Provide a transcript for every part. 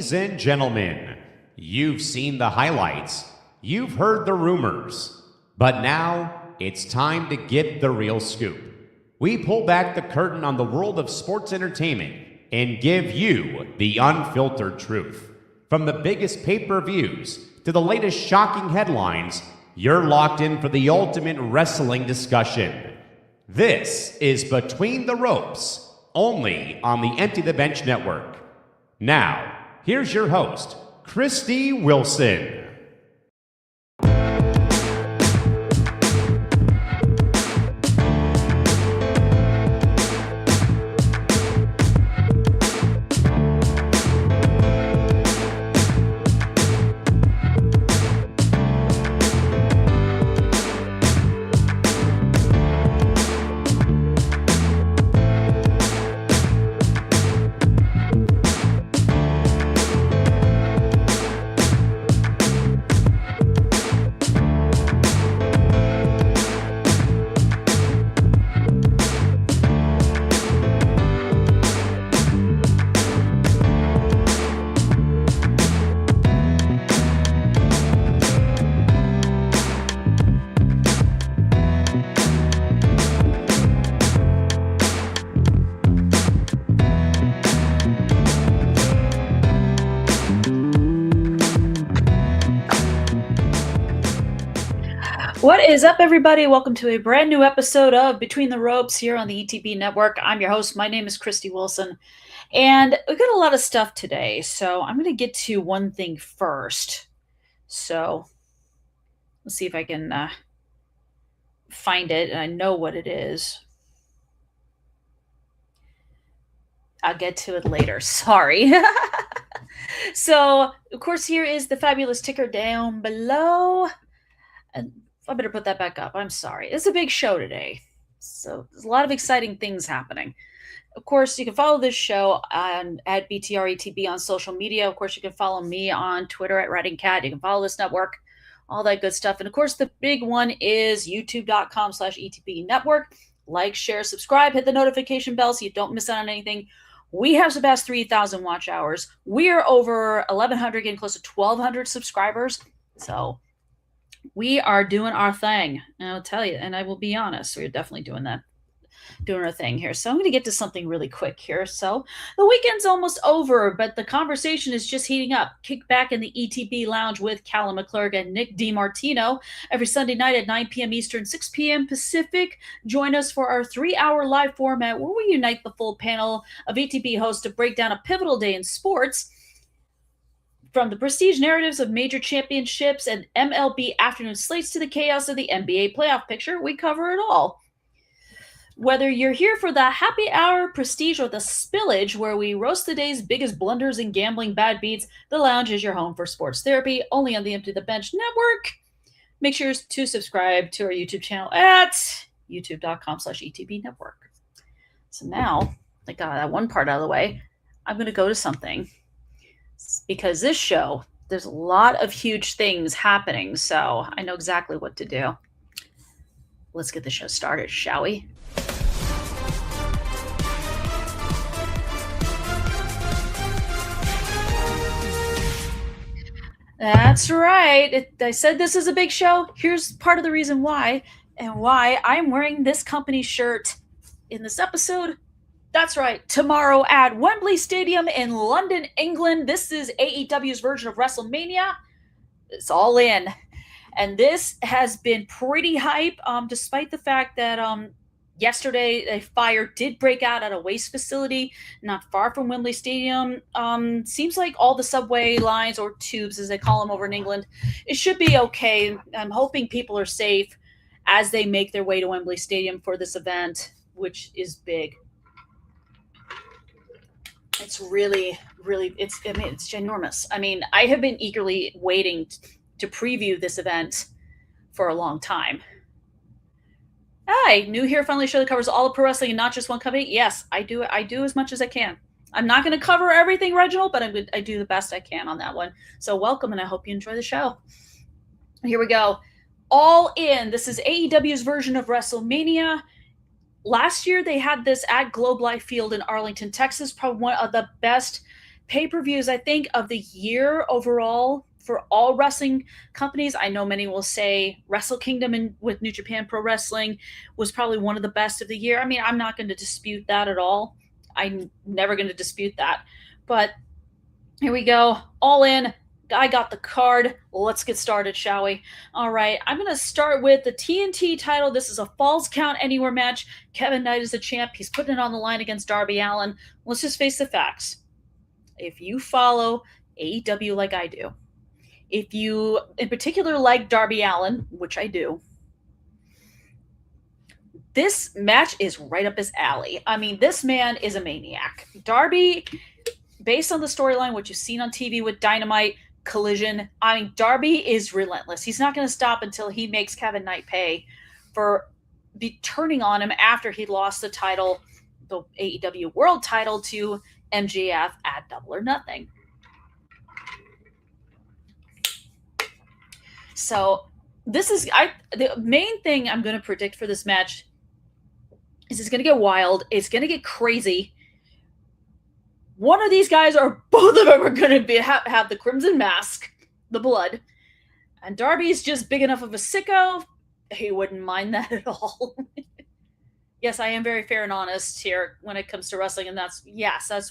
Ladies and gentlemen, you've seen the highlights, you've heard the rumors, but now it's time to get the real scoop. We pull back the curtain on the world of sports entertainment and give you the unfiltered truth. From the biggest pay-per-views to the latest shocking headlines, you're locked in for the ultimate wrestling discussion. This is Between the Ropes, only on the Empty the Bench Network. Now, here's your host, Kristie Wilson. What is up, everybody? Welcome to a brand new episode of Between the Ropes here on the ETB Network. I'm your host. My name is Kristie Wilson, and we've got a lot of stuff today, so I'm going to get to one thing first. So let's see if I can find it, and I know what it is. I'll get to it later. Sorry. So, of course, here is the fabulous ticker down below. And I better put that back up. I'm sorry. It's a big show today. So there's a lot of exciting things happening. Of course, you can follow this show at BTRETB on social media. Of course, you can follow me on Twitter at WritingCat. You can follow this network, all that good stuff. And of course, the big one is youtube.com/ETB Network. Like, share, subscribe, hit the notification bell so you don't miss out on anything. We have surpassed 3,000 watch hours. We are over 1,100, getting close to 1,200 subscribers. So we are doing our thing, and I'll tell you, and I will be honest, we're definitely doing our thing here. So I'm going to get to something really quick here. So the weekend's almost over, but the conversation is just heating up. Kick back in the ETB Lounge with Callum McClurg and Nick DiMartino every Sunday night at 9 p.m. Eastern, 6 p.m. Pacific. Join us for our 3-hour live format where we unite the full panel of ETB hosts to break down a pivotal day in sports. From the prestige narratives of major championships and MLB afternoon slates to the chaos of the NBA playoff picture, we cover it all. Whether you're here for the happy hour, prestige, or the spillage where we roast the day's biggest blunders and gambling bad beats, the lounge is your home for sports therapy, only on the Empty the Bench Network. Make sure to subscribe to our YouTube channel at youtube.com/ETB Network. So now, I got that one part out of the way, I'm going to go to something. Because this show, there's a lot of huge things happening, so I know exactly what to do. Let's get the show started, shall we? That's right. I said this is a big show. Here's part of the reason why, and why I'm wearing this company shirt in this episode. That's right. Tomorrow at Wembley Stadium in London, England. This is AEW's version of WrestleMania. It's all in. And this has been pretty hype, despite the fact that yesterday a fire did break out at a waste facility not far from Wembley Stadium. Seems like all the subway lines, or tubes as they call them over in England, it should be okay. I'm hoping people are safe as they make their way to Wembley Stadium for this event, which is big. It's really, it's ginormous. I mean, I have been eagerly waiting to preview this event for a long time. Hi, new here, finally show that covers all of pro wrestling and not just one company. Yes, I do as much as I can. I'm not going to cover everything, Reginald, but I do the best I can on that one. So welcome, and I hope you enjoy the show. Here we go. All In. This is AEW's version of WrestleMania. Last year, they had this at Globe Life Field in Arlington, Texas, probably one of the best pay-per-views, I think, of the year overall for all wrestling companies. I know many will say Wrestle Kingdom with New Japan Pro Wrestling was probably one of the best of the year. I mean, I'm not going to dispute that at all. I'm never going to dispute that. But here we go. All In. I got the card. Let's get started, shall we? All right. I'm going to start with the TNT title. This is a Falls Count Anywhere match. Kevin Knight is the champ. He's putting it on the line against Darby Allin. Let's just face the facts. If you follow AEW like I do, if you in particular like Darby Allin, which I do, this match is right up his alley. I mean, this man is a maniac. Darby, based on the storyline, what you've seen on TV with Dynamite, Collision, I mean, Darby is relentless. He's not going to stop until he makes Kevin Knight pay for turning on him after he lost the title, the AEW World title, to MJF at Double or Nothing. So this is the main thing I'm going to predict for this match is it's going to get wild. It's going to get crazy. One of these guys or both of them are going to have the crimson mask, the blood. And Darby's just big enough of a sicko. He wouldn't mind that at all. Yes, I am very fair and honest here when it comes to wrestling. And that's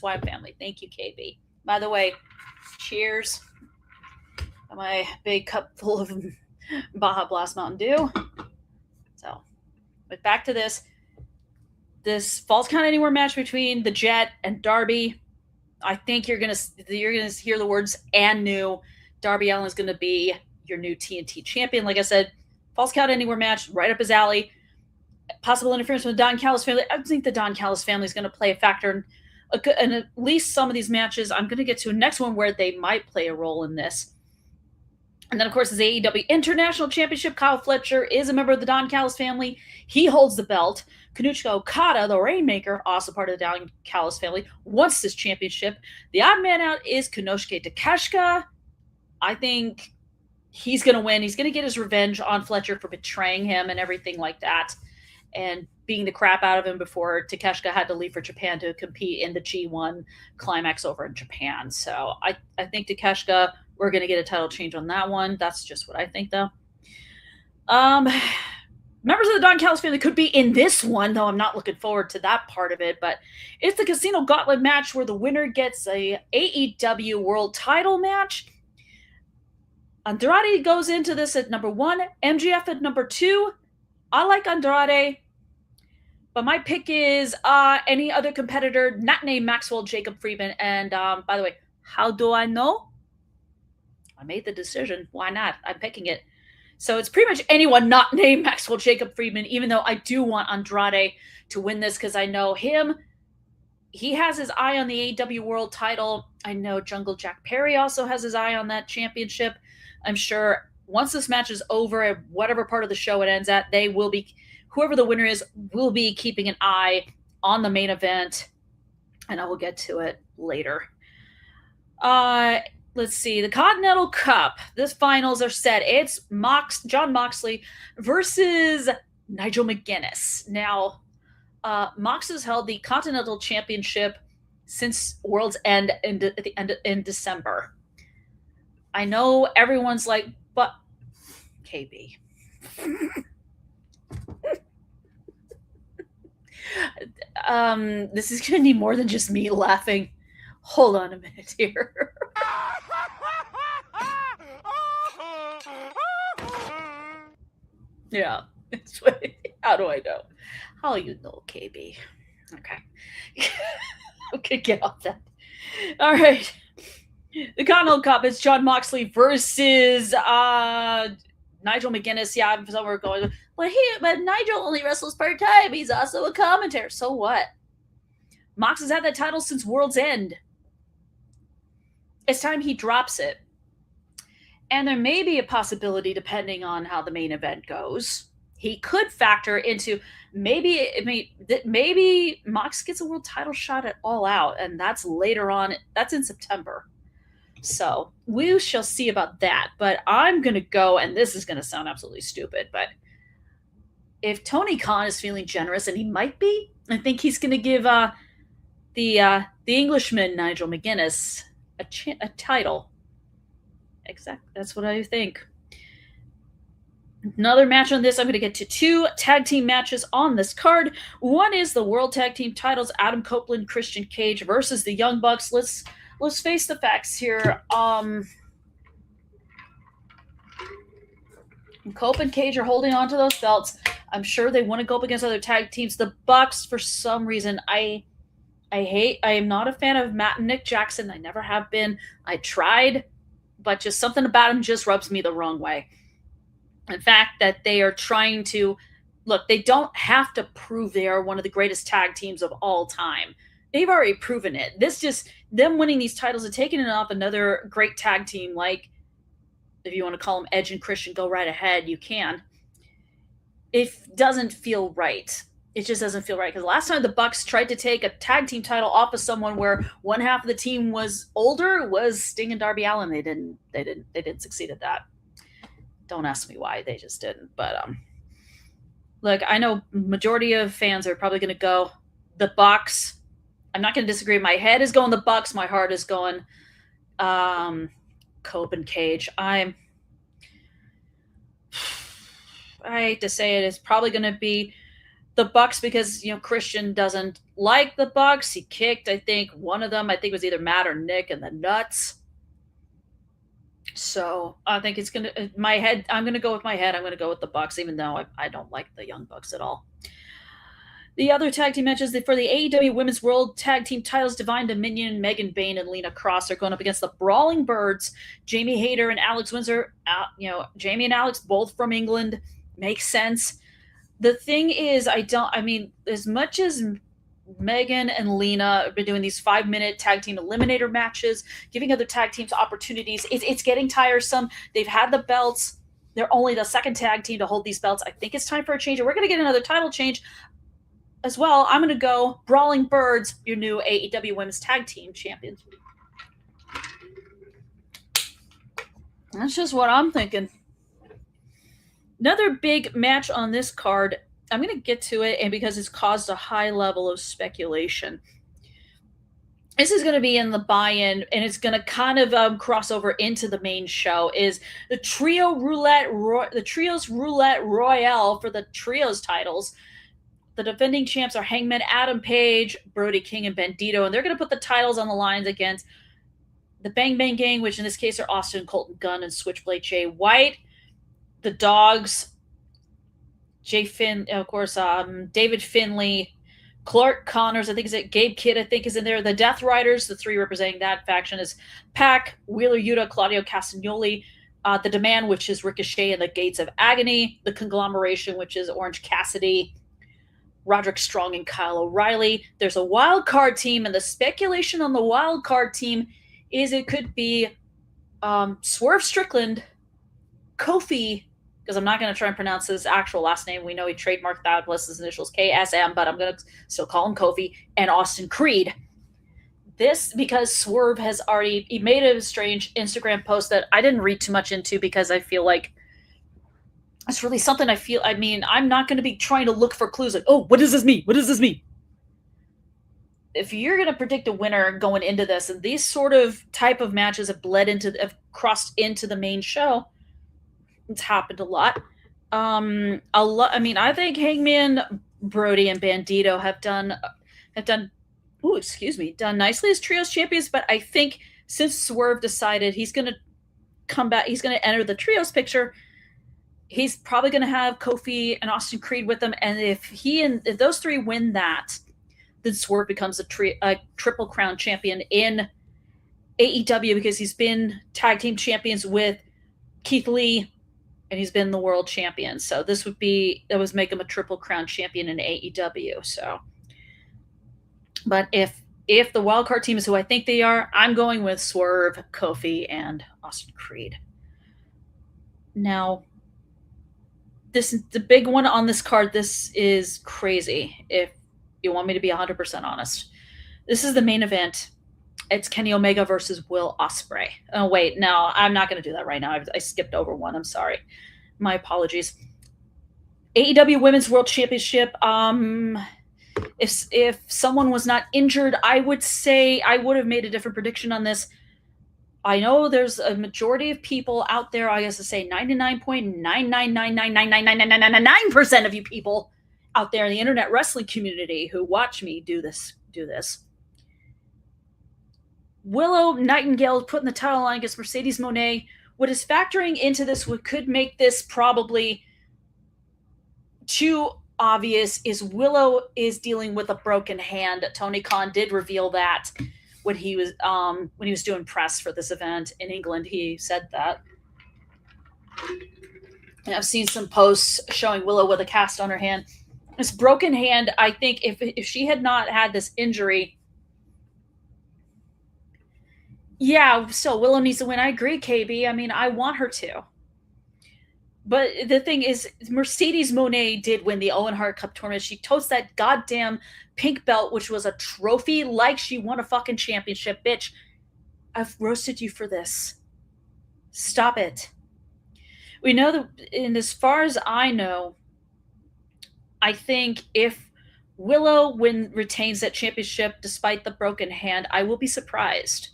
why I'm family. Thank you, KB. By the way, cheers. My big cup full of Baja Blast Mountain Dew. So, but back to this Falls Count Anywhere match between the Jet and Darby. I think you're gonna hear the words "and new." Darby Allin is gonna be your new TNT champion. Like I said, Falls Count Anywhere match, right up his alley. Possible interference from the Don Callis family. I think the Don Callis family is going to play a factor in at least some of these matches. I'm going to get to a next one where they might play a role in this. And then, of course, the AEW International Championship. Kyle Fletcher is a member of the Don Callis family. He holds the belt. Kanuchika Okada, the Rainmaker, also part of the Don Callis family, wants this championship. The odd man out is Konosuke Takeshita. I think he's going to win. He's going to get his revenge on Fletcher for betraying him and everything like that, and beating the crap out of him before Takeshita had to leave for Japan to compete in the G1 climax over in Japan. So I think Takeshita, we're going to get a title change on that one. That's just what I think, though. Members of the Don Callis family could be in this one, though I'm not looking forward to that part of it. But it's the Casino Gauntlet match where the winner gets a AEW World Title match. Andrade goes into this at number 1, MJF at number 2. I like Andrade, but my pick is any other competitor not named Maxwell Jacob Friedman. And by the way, how do I know? I made the decision. Why not? I'm picking it. So it's pretty much anyone not named Maxwell Jacob Friedman, even though I do want Andrade to win this because I know him. He has his eye on the AEW World title. I know Jungle Jack Perry also has his eye on that championship. I'm sure once this match is over at whatever part of the show it ends at, they will be, whoever the winner is, will be keeping an eye on the main event. And I will get to it later. Let's see. The Continental Cup. This finals are set. It's John Moxley versus Nigel McGuinness. Now, Mox has held the Continental Championship since World's End in December. I know everyone's like, but KB. This is going to need more than just me laughing. Hold on a minute here. Yeah. How do I know? How you know, KB? Okay. Okay, get off that. All right. The Continental Cup is John Moxley versus Nigel McGuinness. Yeah, some are going, but Nigel only wrestles part-time. He's also a commentator. So what? Mox has had that title since World's End. It's time he drops it. And there may be a possibility, depending on how the main event goes, he could factor into maybe Mox gets a world title shot at All Out, and that's later on. That's in September. So we shall see about that. But I'm going to go, and this is going to sound absolutely stupid, but if Tony Khan is feeling generous, and he might be, I think he's going to give the Englishman, Nigel McGuinness, a title. Exactly. That's what I think. Another match on this. I'm going to get to 2 tag team matches on this card. One is the World Tag Team titles, Adam Copeland, Christian Cage versus the Young Bucks. Let's face the facts here. Cope and Cage are holding on to those belts. I'm sure they want to go up against other tag teams. The Bucks, for some reason, I am not a fan of Matt and Nick Jackson. I never have been. I tried, but just something about him just rubs me the wrong way. In fact, that they are trying to look, they don't have to prove they are one of the greatest tag teams of all time. They've already proven it. This just them winning these titles and taking it off another great tag team, like if you want to call them Edge and Christian, go right ahead. You can. It doesn't feel right. It just doesn't feel right because last time the Bucks tried to take a tag team title off of someone where one half of the team was older was Sting and Darby Allin. They didn't succeed at that. Don't ask me why. They just didn't. But look, I know majority of fans are probably going to go the Bucks. I'm not going to disagree. My head is going the Bucks. My heart is going Cope and Cage. I hate to say it, it's probably going to be the Bucks because Christian doesn't like the Bucks. He kicked, I think, one of them. I think it was either Matt or Nick in the nuts. So I think it's going to my head. I'm going to go with my head. I'm going to go with the Bucks, even though I don't like the Young Bucks at all. The other tag team matches for the AEW Women's World Tag Team titles, Divine Dominion, Megan Bayne, and Lena Cross are going up against the Brawling Birds, Jamie Hayter and Alex Windsor. Jamie and Alex, both from England, makes sense. The thing is, as much as Megan and Lena have been doing these 5-minute tag team eliminator matches, giving other tag teams opportunities, it's getting tiresome. They've had the belts. They're only the second tag team to hold these belts. I think it's time for a change, and we're going to get another title change as well. I'm going to go Brawling Birds, your new AEW Women's Tag Team Champions. That's just what I'm thinking. Another big match on this card, I'm going to get to it, and because it's caused a high level of speculation. This is going to be in the buy-in, and it's going to kind of cross over into the main show, is the Trios Roulette Royale for the Trios titles. The defending champs are Hangman Adam Page, Brody King, and Bandito, and they're going to put the titles on the lines against the Bang Bang Gang, which in this case are Austin Colton Gunn and Switchblade Jay White. The Dogs, David Finlay, Clark Connors, I think is it, Gabe Kidd, I think is in there. The Death Riders, the 3 representing that faction is Pac, Wheeler Yuta, Claudio Castagnoli, the Demand, which is Ricochet and the Gates of Agony, the Conglomeration, which is Orange Cassidy, Roderick Strong, and Kyle O'Reilly. There's a wild card team, and the speculation on the wild card team is it could be Swerve Strickland, Kofi, because I'm not going to try and pronounce his actual last name. We know he trademarked that plus his initials KSM, but I'm going to still call him Kofi, and Austin Creed. This because Swerve has he made a strange Instagram post that I didn't read too much into because I feel like it's really something I'm not going to be trying to look for clues like, oh, what does this mean? What does this mean? If you're going to predict a winner going into this, and these sort of type of matches have crossed into the main show, it's happened a lot. I think Hangman, Brody, and Bandito have done nicely as trios champions, but I think since Swerve decided he's going to come back, he's going to enter the trios picture, he's probably going to have Kofi and Austin Creed with him, and if those 3 win that, then Swerve becomes a Triple Crown champion in AEW because he's been tag team champions with Keith Lee, and he's been the world champion. So that would make him a Triple Crown champion in AEW. So, but if the wildcard team is who I think they are, I'm going with Swerve, Kofi, and Austin Creed. Now, this is the big one on this card. This is crazy. If you want me to be 100% honest, this is the main event. It's Kenny Omega versus Will Ospreay. Oh, wait, no, I'm not going to do that right now. I skipped over one. I'm sorry. My apologies. AEW Women's World Championship. If someone was not injured, I would say I would have made a different prediction on this. I know there's a majority of people out there, I guess to say 99.999999999% of you people out there in the internet wrestling community who watch me do this. Willow Nightingale putting the title on against Mercedes Moné. What is factoring into this, what could make this probably too obvious, is Willow is dealing with a broken hand. Tony Khan did reveal that when he was doing press for this event in England. He said that. And I've seen some posts showing Willow with a cast on her hand. This broken hand, I think if she had not had this injury, yeah, still Willow needs to win. I agree, KB. I mean, I want her to. But the thing is, Mercedes Moné did win the Owen Hart Cup tournament. She totes that goddamn pink belt, which was a trophy like she won a fucking championship. Bitch, I've roasted you for this. Stop it. We know that, and as far as I know, I think if Willow retains that championship despite the broken hand, I will be surprised.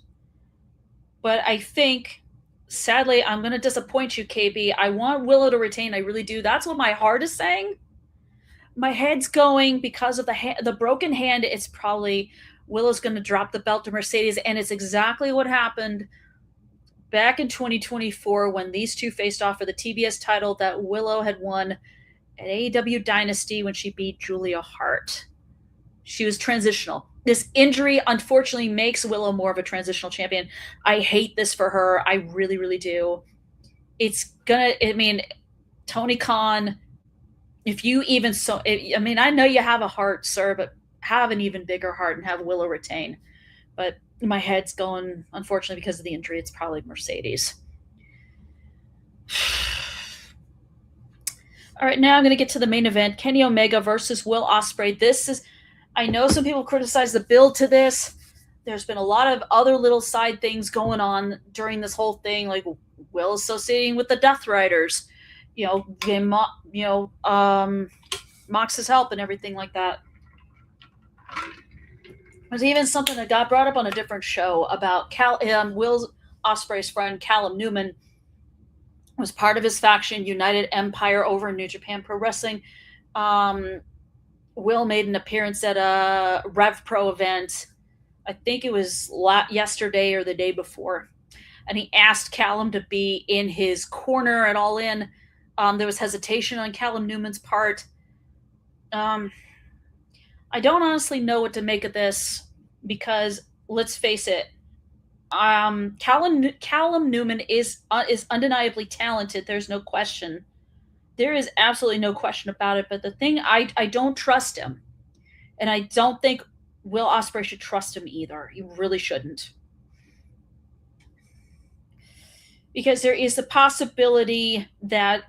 But I think, sadly, I'm going to disappoint you, KB. I want Willow to retain. I really do. That's what my heart is saying. My head's going because of the broken hand. It's probably Willow's going to drop the belt to Mercedes, and it's exactly what happened back in 2024 when these two faced off for the TBS title that Willow had won at AEW Dynasty when she beat Julia Hart. She was transitional. This injury, unfortunately, makes Willow more of a transitional champion. I hate this for her. I really, really do. Tony Khan, I know you have a heart, sir, but have an even bigger heart and have Willow retain. But my head's going, unfortunately, because of the injury, it's probably Mercedes. All right, now I'm going to get to the main event. Kenny Omega versus Will Ospreay. I know some people criticize the build to this. There's been a lot of other little side things going on during this whole thing, like Will associating with the Death Riders, Mox's help and everything like that. There's even something that got brought up on a different show about Will Ospreay's friend Callum Newman was part of his faction, United Empire, over in New Japan Pro Wrestling. Will made an appearance at a Rev Pro event. I think it was yesterday or the day before. And he asked Callum to be in his corner at All In. There was hesitation on Callum Newman's part. I don't honestly know what to make of this because, let's face it, Callum Newman is undeniably talented. There's no question. There is absolutely no question about it. But the thing, I don't trust him. And I don't think Will Ospreay should trust him either. He really shouldn't. Because there is the possibility that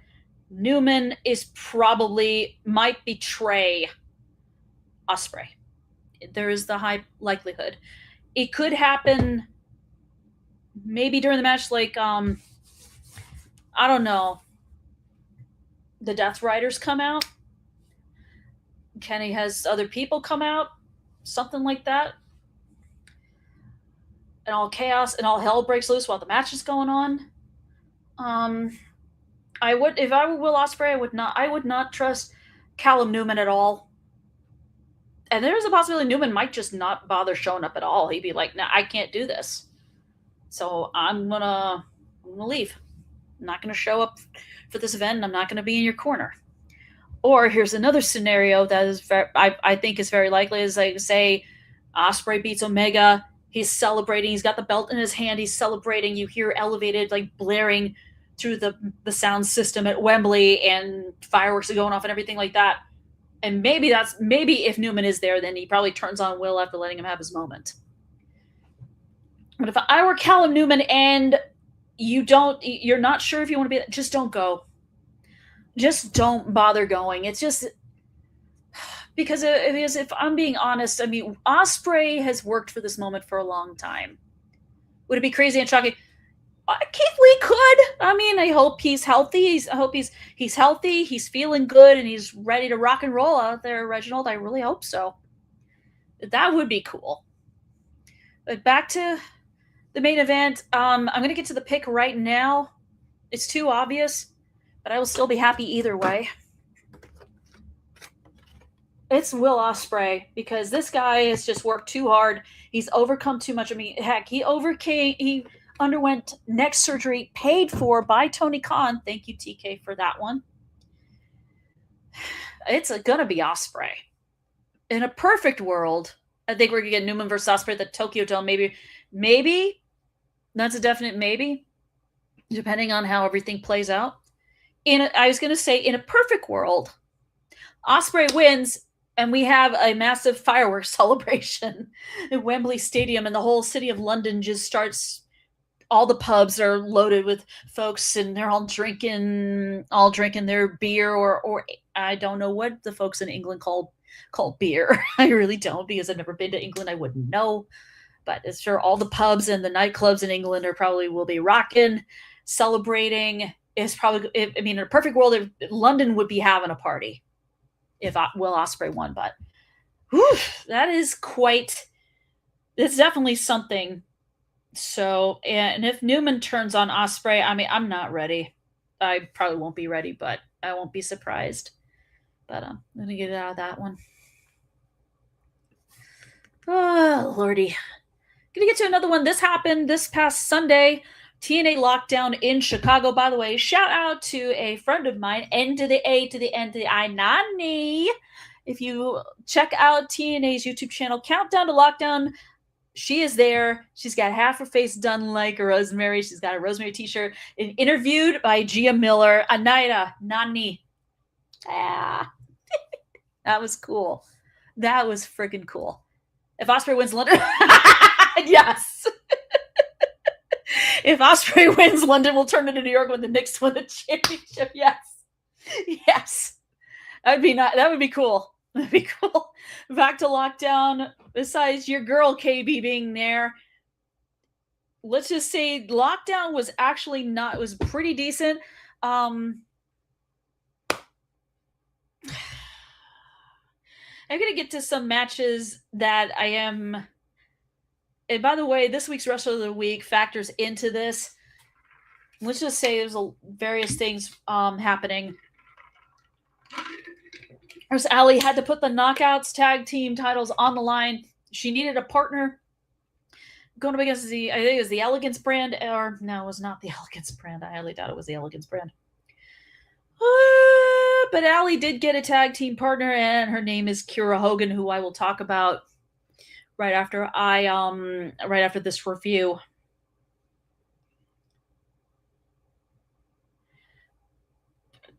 Newman might betray Ospreay. There is the high likelihood. It could happen maybe during the match, like, I don't know, the Death Riders come out. Kenny has other people come out. Something like that. And all chaos and all hell breaks loose while the match is going on. If I were Will Ospreay, I would not trust Callum Newman at all. And there's a possibility Newman might just not bother showing up at all. He'd be like, "Nah, I can't do this. So I'm gonna leave. I'm not gonna show up for this event, and I'm not gonna be in your corner." Or here's another scenario that is I think is very likely, is like, say Ospreay beats Omega, he's celebrating, he's got the belt in his hand, he's celebrating, you hear Elevated like blaring through the sound system at Wembley, and fireworks are going off and everything like that. And maybe if Newman is there, then he probably turns on Will after letting him have his moment. But if I were Callum Newman and you're not sure if you want to be, just don't go. Just don't bother going. It's just because if I'm being honest, I mean, Ospreay has worked for this moment for a long time. Would it be crazy and shocking? Keith Lee could. I mean, I hope he's healthy. I hope he's healthy. He's feeling good and he's ready to rock and roll out there, Reginald. I really hope so. That would be cool. But back to the main event. I'm going to get to the pick right now. It's too obvious, but I will still be happy either way. It's Will Ospreay, because this guy has just worked too hard. He's overcome too much. I mean, heck, he underwent neck surgery paid for by Tony Khan. Thank you, TK, for that one. It's gonna be Ospreay. In a perfect world, I think we're gonna get Newman versus Ospreay at the Tokyo Dome. Maybe. That's a definite maybe, depending on how everything plays out. I was gonna say, in a perfect world, Ospreay wins, and we have a massive fireworks celebration at Wembley Stadium, and the whole city of London just starts. All the pubs are loaded with folks, and they're all drinking their beer, or I don't know what the folks in England call beer. I really don't, because I've never been to England. I wouldn't know. But it's sure all the pubs and the nightclubs in England will be rocking, celebrating. It's probably, in a perfect world, London would be having a party if Will Ospreay won. But whew, it's definitely something. So, and if Newman turns on Ospreay, I'm not ready. I probably won't be ready, but I won't be surprised. But I'm going to get out of that one. Oh, Lordy. Going to get to another one. This happened this past Sunday. TNA Lockdown in Chicago. By the way, shout out to a friend of mine, N to the A to the N to the I, Nani. If you check out TNA's YouTube channel, Countdown to Lockdown, she is there. She's got half her face done like Rosemary. She's got a Rosemary t-shirt. And interviewed by Gia Miller. Anaida, Nani. Ah. That was cool. That was freaking cool. If Ospreay wins London... yes. If Ospreay wins, London will turn into New York when the Knicks win the championship. Yes. Yes. That would be cool. That'd be cool. Back to Lockdown. Besides your girl KB being there, let's just say Lockdown was actually not. It was pretty decent. I'm gonna get to some matches that I am. And by the way, this week's Wrestler of the Week factors into this. Let's just say there's various things happening. First, Allie had to put the Knockouts tag team titles on the line. She needed a partner going up against I think it was the Elegance brand, or no, it was not the Elegance brand. I highly doubt it was the Elegance brand. But Allie did get a tag team partner, and her name is Kiera Hogan, who I will talk about right after this review.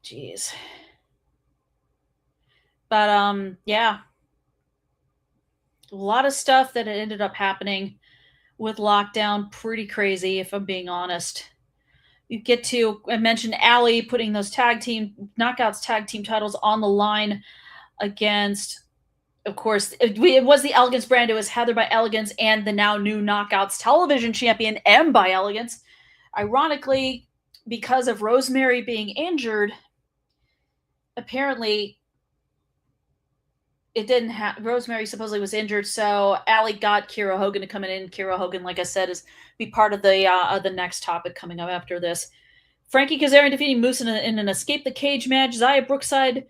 Jeez. But yeah. A lot of stuff that ended up happening with Lockdown. Pretty crazy, if I'm being honest. I mentioned Allie putting those Knockouts tag team titles on the line against, of course, it was the Elegance brand. It was Heather by Elegance and the now new Knockouts television champion, M by Elegance. Ironically, because of Rosemary being injured, apparently it didn't have. Rosemary supposedly was injured, so Allie got Kiera Hogan to come in. Kiera Hogan, like I said, is be part of the next topic coming up after this. Frankie Kazarian defeating Moose in an escape the cage match. Xia Brookside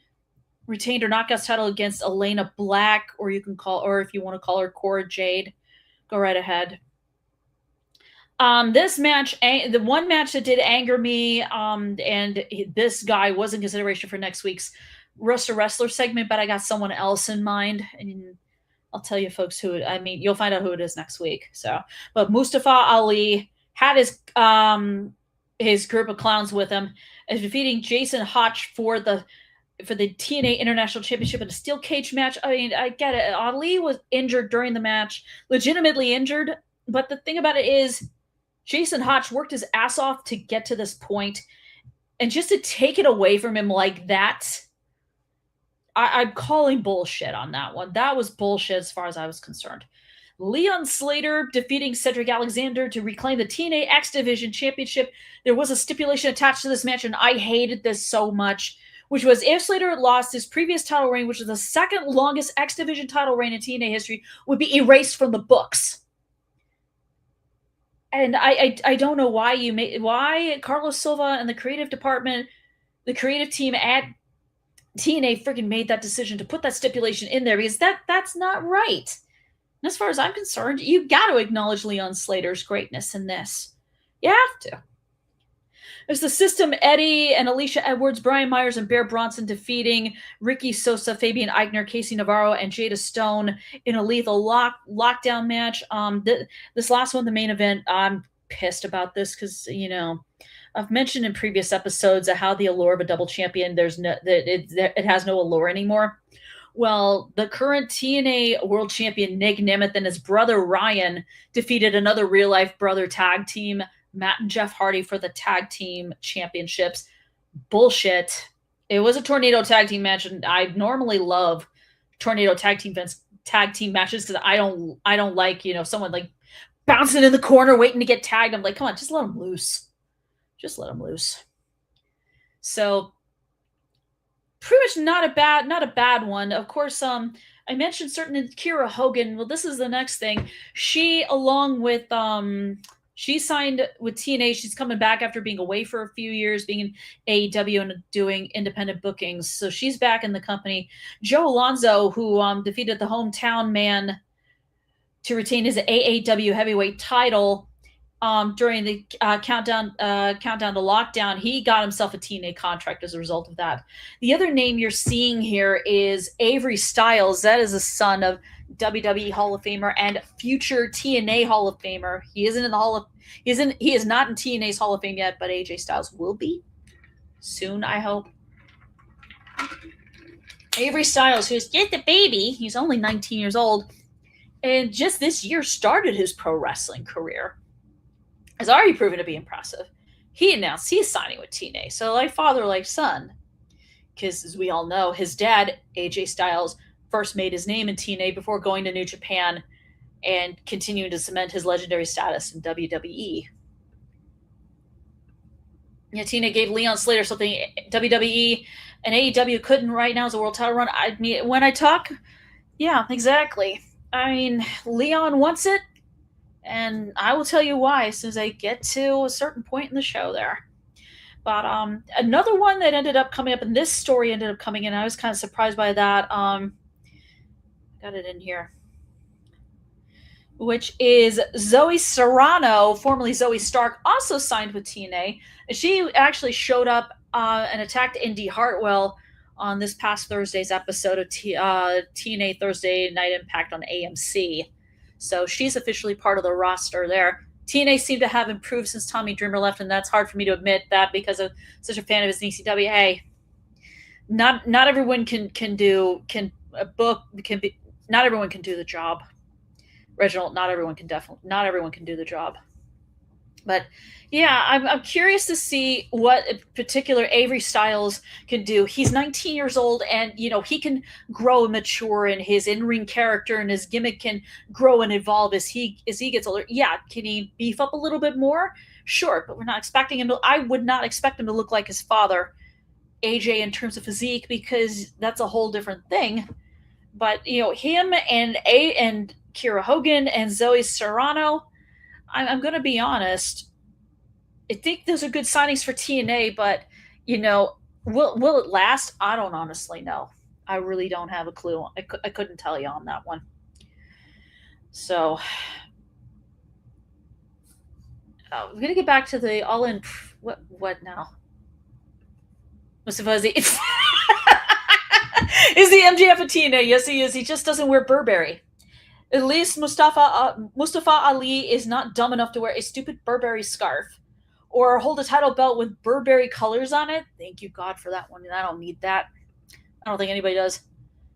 retained her Knockouts title against Elena Black, or if you want to call her Cora Jade, go right ahead. This match, the one match that did anger me, and this guy was in consideration for next week's Roster Wrestler segment, but I got someone else in mind, and I'll tell you folks you'll find out who it is next week. So, but Mustafa Ali had his group of clowns with him, as defeating Jason Hotch for the TNA International Championship in a steel cage match. I mean, I get it. Ali was injured during the match, legitimately injured, but the thing about it is Jason Hotch worked his ass off to get to this point, and just to take it away from him like that, I'm calling bullshit on that one. That was bullshit as far as I was concerned. Leon Slater defeating Cedric Alexander to reclaim the TNA X Division Championship. There was a stipulation attached to this match, and I hated this so much, which was if Slater lost his previous title reign, which is the second longest X Division title reign in TNA history, would be erased from the books. And I don't know why Carlos Silva and the creative department, the creative team at TNA freaking made that decision to put that stipulation in there, because that's not right. And as far as I'm concerned, you got to acknowledge Leon Slater's greatness in this. You have to. There's the System, Eddie and Alicia Edwards, Brian Myers and Bear Bronson defeating Ricky Sosa, Fabian Eichner, Casey Navarro, and Jada Stone in a lethal lockdown match. This last one, the main event, I'm pissed about this because, I've mentioned in previous episodes how the allure of a double champion, it has no allure anymore. Well, the current TNA World Champion Nick Nemeth and his brother Ryan defeated another real-life brother tag team, Matt and Jeff Hardy, for the tag team championships. Bullshit. It was a tornado tag team match, and I normally love tornado tag team matches because I don't like, someone like bouncing in the corner waiting to get tagged. I'm like, come on, just let them loose. Just let them loose. So pretty much not a bad one. Of course, I mentioned certain Kiera Hogan. Well, this is the next thing. She, along with she signed with TNA. She's coming back after being away for a few years, being in AEW and doing independent bookings. So she's back in the company. Joe Alonzo, who defeated the hometown man to retain his AEW heavyweight title during the countdown to Lockdown, he got himself a TNA contract as a result of that. The other name you're seeing here is Avery Styles. That is a son of WWE Hall of Famer and future TNA Hall of Famer. He isn't in the Hall of he is not in TNA's Hall of Fame yet, but AJ Styles will be soon, I hope. Avery Styles, who's just a baby, he's only 19 years old, and just this year started his pro wrestling career. Has already proven to be impressive. He announced he's signing with TNA. So like father, like son. Because as we all know, his dad, AJ Styles, first made his name in TNA before going to New Japan and continuing to cement his legendary status in WWE. Yeah, TNA gave Leon Slater something WWE and AEW couldn't right now as a world title run. I mean, when I talk, yeah, exactly. I mean, Leon wants it. And I will tell you why as soon as I get to a certain point in the show there. But another one that ended up coming up, and this story ended up coming in, I was kind of surprised by that. Got it in here. Which is Zoe Serrano, formerly Zoe Stark, also signed with TNA. And she actually showed up and attacked Indy Hartwell on this past Thursday's episode of TNA Thursday Night Impact on AMC. So she's officially part of the roster there. TNA seemed to have improved since Tommy Dreamer left, and that's hard for me to admit that because I'm such a fan of his ECW. Hey, not everyone can do the job. Reginald, not everyone can do the job. But yeah, I'm curious to see what in particular Avery Styles can do. He's 19 years old, and he can grow and mature, and his in-ring character and his gimmick can grow and evolve as he gets older. Yeah, can he beef up a little bit more? Sure, but we're not expecting him to. I would not expect him to look like his father, AJ, in terms of physique, because that's a whole different thing. But him and Kiera Hogan and Zoe Serrano, I'm going to be honest. I think those are good signings for TNA, but will it last? I don't honestly know. I really don't have a clue. I couldn't tell you on that one. So we're gonna get back to the All In. What now? Mustafa is is the MJF of TNA? Yes, he is. He just doesn't wear Burberry. At least Mustafa Ali is not dumb enough to wear a stupid Burberry scarf or hold a title belt with Burberry colors on it. Thank you, God, for that one. I don't need that. I don't think anybody does.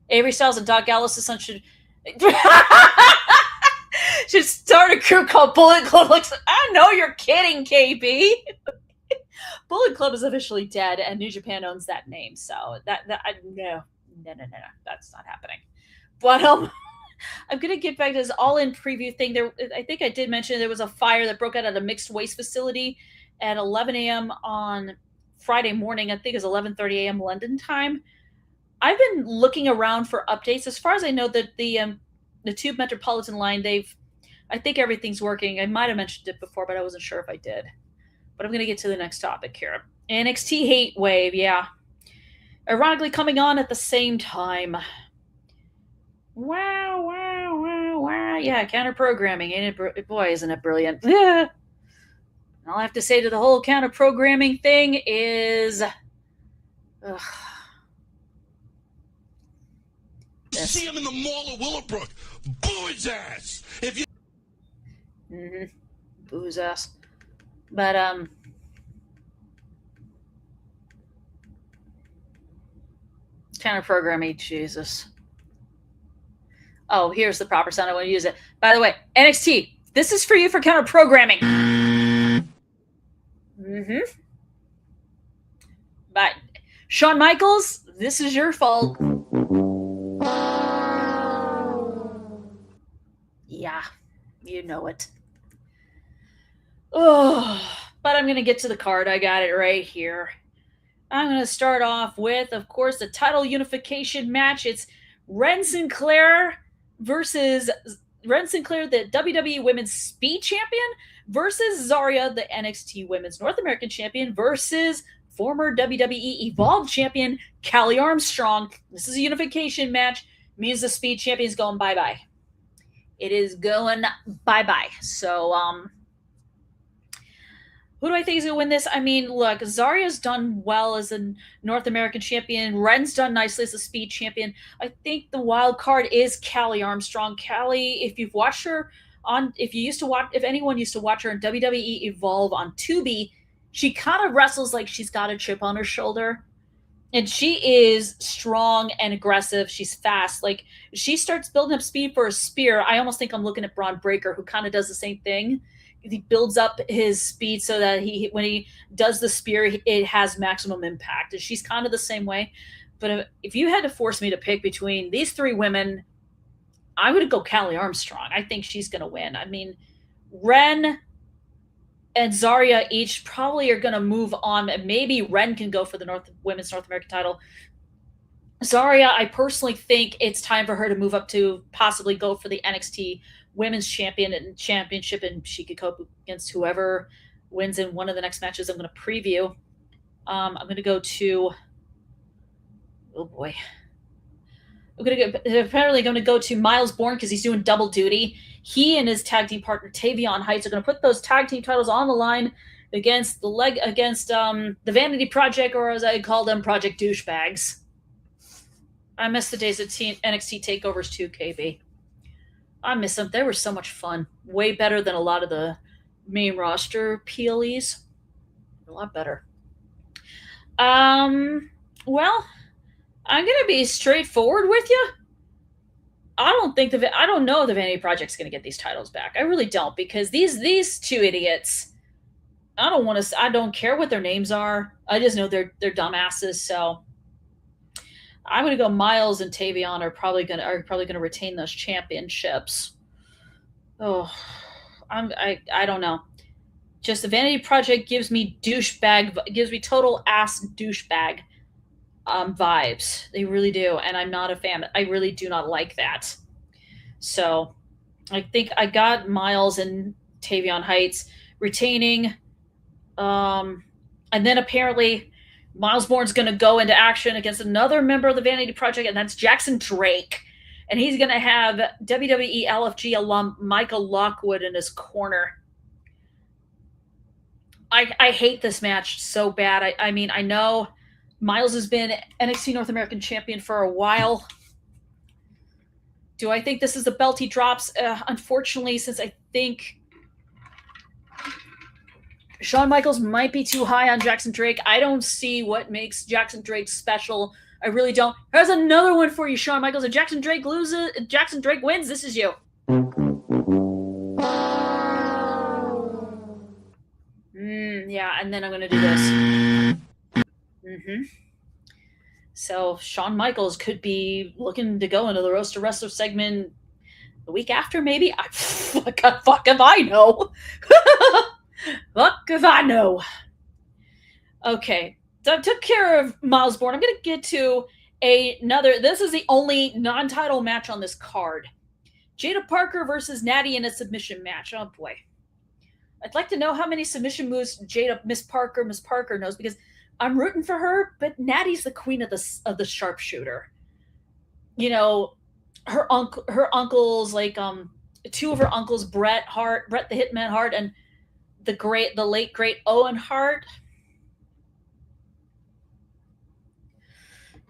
Avery Styles and Doc Gallows' son should start a crew called Bullet Club. Like, I know you're kidding, KB. Bullet Club is officially dead, and New Japan owns that name. So no, that's not happening. But I'm going to get back to this all-in preview thing. I think I did mention there was a fire that broke out at a mixed waste facility at 11 a.m. on Friday morning. I think it was 11:30 a.m. London time. I've been looking around for updates. As far as I know, that the Tube Metropolitan line, I think everything's working. I might have mentioned it before, but I wasn't sure if I did. But I'm going to get to the next topic here. NXT Heatwave, yeah. Ironically coming on at the same time. Wow. Yeah, counter-programming. Ain't it? Boy, isn't it brilliant. Yeah. All I have to say to the whole counter-programming thing is... See him in the mall of Willowbrook. Boo his ass! If you... Boo his ass. But, counter-programming, Jesus. Oh, here's the proper sound. I want to use it. By the way, NXT, this is for you for counter-programming. But, Shawn Michaels, this is your fault. Yeah, you know it. Oh, but I'm going to get to the card. I got it right here. I'm going to start off with, of course, the title unification match. It's Ren Sinclair, the WWE Women's Speed Champion, versus Zarya, the NXT Women's North American Champion, versus former WWE Evolve Champion, Callie Armstrong. This is a unification match. Means the Speed Champion is going bye-bye. It is going bye-bye. So, who do I think is going to win this? I mean, look, Zarya's done well as a North American champion. Ren's done nicely as a Speed Champion. I think the wild card is Callie Armstrong. Callie, if you've watched her if anyone used to watch her in WWE Evolve on Tubi, she kind of wrestles like she's got a chip on her shoulder. And she is strong and aggressive. She's fast. Like, she starts building up speed for a spear. I almost think I'm looking at Braun Breaker, who kind of does the same thing. He builds up his speed so that when he does the spear, it has maximum impact. And she's kind of the same way. But if you had to force me to pick between these three women, I would go Callie Armstrong. I think she's going to win. I mean, Ren and Zarya each probably are going to move on. Maybe Ren can go for the Women's North American title. Zarya, I personally think it's time for her to move up to possibly go for the NXT Women's Championship, and she could cope against whoever wins in one of the next matches I'm going to preview. I'm going to go to... Oh, boy. Apparently going to go to Miles Bourne because he's doing double duty. He and his tag team partner Tavion Heights are going to put those tag team titles on the line against the Vanity Project, or as I call them, Project Douchebags. I miss the days of NXT Takeovers 2, KB. I miss them. They were so much fun. Way better than a lot of the main roster PLEs. A lot better. Well, I'm going to be straightforward with you. I don't know if the Vanity Project's going to get these titles back. I really don't, because these two idiots, I don't care what their names are. I just know they're dumbasses. So I'm going to go Miles and Tavion are probably going to retain those championships. Oh, I don't know. Just the Vanity Project gives me total ass douchebag vibes. They really do, and I'm not a fan. I really do not like that. So I think I got Miles and Tavion Heights retaining. And then apparently Miles Bourne's going to go into action against another member of the Vanity Project, and that's Jackson Drake. And he's going to have WWE LFG alum Michael Lockwood in his corner. I hate this match so bad. I mean, I know Miles has been NXT North American champion for a while. Do I think this is the belt he drops? Unfortunately, since I think Shawn Michaels might be too high on Jackson Drake, I don't see what makes Jackson Drake special. I really don't. There's another one for you, Shawn Michaels. If Jackson Drake wins, this is you. Yeah, and then I'm going to do this. So Shawn Michaels could be looking to go into the Roast to Wrestler segment the week after, maybe. Fuck if I know. Fuck if I know. Okay, so I took care of Miles Bourne. I'm going to get to another. This is the only non-title match on this card. Jada Parker versus Natty in a submission match. Oh boy. I'd like to know how many submission moves Miss Parker knows, because I'm rooting for her, but Natty's the queen of the sharpshooter. You know, her uncles, like two of her uncles, Bret the Hitman Hart, and the late great Owen Hart.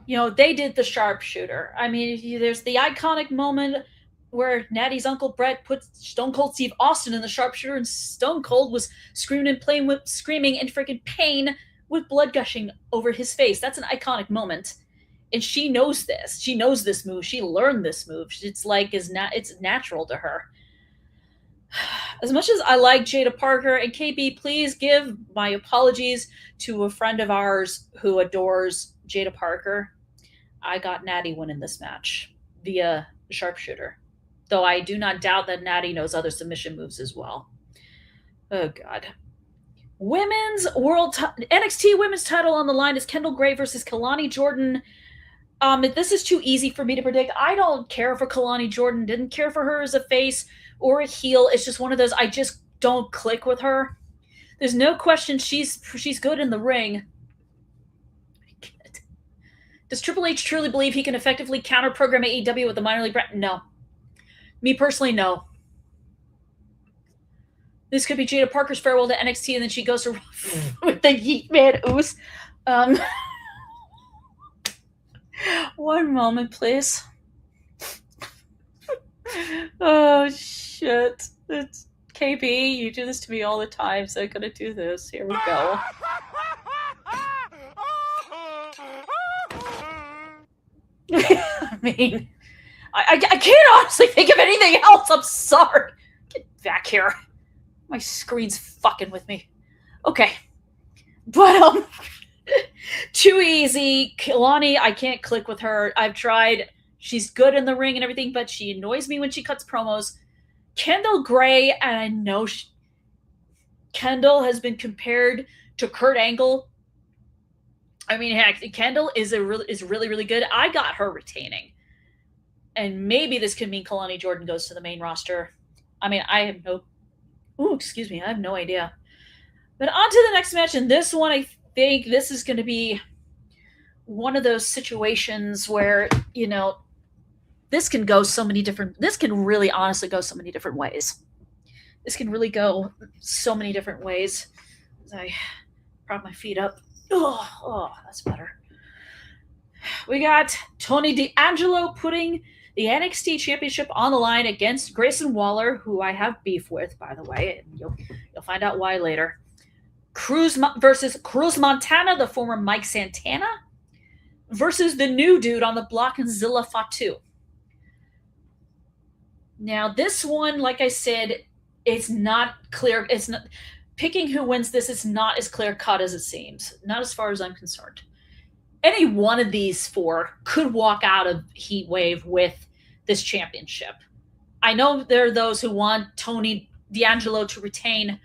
You know, they did the sharpshooter. I mean, there's the iconic moment where Natty's uncle Bret put Stone Cold Steve Austin in the sharpshooter, and Stone Cold was screaming in freaking pain with blood gushing over his face. That's an iconic moment. And she knows this. She knows this move. She learned this move. It's natural to her. As much as I like Jada Parker, and KB, please give my apologies to a friend of ours who adores Jada Parker, I got Natty winning this match via sharpshooter. Though I do not doubt that Natty knows other submission moves as well. Oh, God. NXT Women's title on the line is Kendall Gray versus Kalani Jordan. This is too easy for me to predict. I don't care for Kalani Jordan. Didn't care for her as a face or a heel. It's just one of those, I just don't click with her. There's no question she's good in the ring. Does Triple H truly believe he can effectively counter-program AEW with the minor league brand? No. Me personally, no. This could be Jada Parker's farewell to NXT, and then she goes to with the Yeet Man Oos. One moment, please. Oh, shit. It's KB, you do this to me all the time, so I'm going to do this. Here we go. I mean, I can't honestly think of anything else. I'm sorry. Get back here. My screen's fucking with me. Okay. But, too easy. Kalani, I can't click with her. I've tried. She's good in the ring and everything, but she annoys me when she cuts promos. Kendall Gray, and I know Kendall has been compared to Kurt Angle. I mean, heck, Kendall is really, really good. I got her retaining. And maybe this could mean Kalani Jordan goes to the main roster. I mean, I have no idea. But on to the next match, and this one, I think this is going to be one of those situations where, you know, this can really honestly go so many different ways. This can really go so many different ways. As I prop my feet up. Oh, that's better. We got Tony D'Angelo putting the NXT Championship on the line against Grayson Waller, who I have beef with, by the way, and you'll find out why later. Versus Cruz Montana, the former Mike Santana, versus the new dude on the block, Zilla Fatu. Now, this one, like I said, it's not clear. It's not picking who wins this. It's not as clear cut as it seems. Not as far as I'm concerned. Any one of these four could walk out of Heatwave with this championship. I know there are those who want Tony D'Angelo to retain.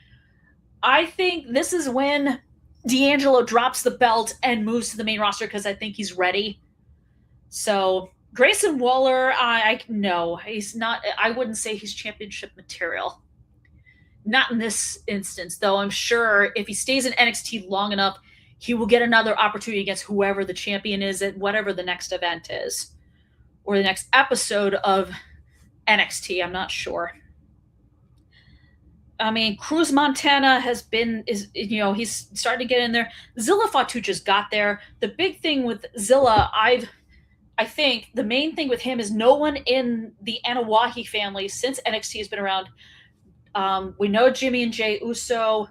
I think this is when D'Angelo drops the belt and moves to the main roster because I think he's ready. So Grayson Waller, no, he's not. I wouldn't say he's championship material. Not in this instance, though. I'm sure if he stays in NXT long enough, he will get another opportunity against whoever the champion is at whatever the next event is. Or the next episode of NXT. I'm not sure. I mean, Cruz Montana he's starting to get in there. Zilla Fatu just got there. The big thing with Zilla, I think the main thing with him is no one in the Anawahi family since NXT has been around. We know Jimmy and Jay Uso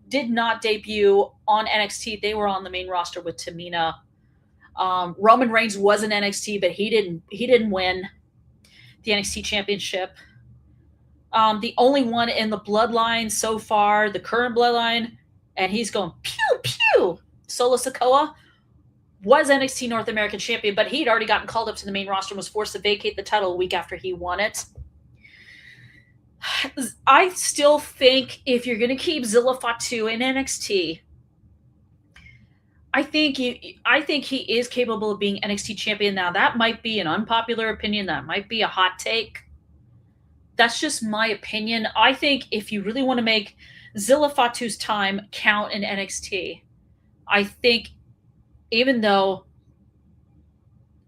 did not debut on NXT. They were on the main roster with Tamina. Roman Reigns was in NXT, but he didn't win the NXT championship. The only one in the bloodline so far, the current bloodline, and he's going pew pew. Solo Sikoa was NXT North American champion, but he'd already gotten called up to the main roster and was forced to vacate the title a week after he won it. I still think if you're going to keep Zilla Fatu in NXT, I think he is capable of being NXT champion. Now, that might be an unpopular opinion. That might be a hot take. That's just my opinion. I think if you really want to make Zilla Fatu's time count in NXT, I think even though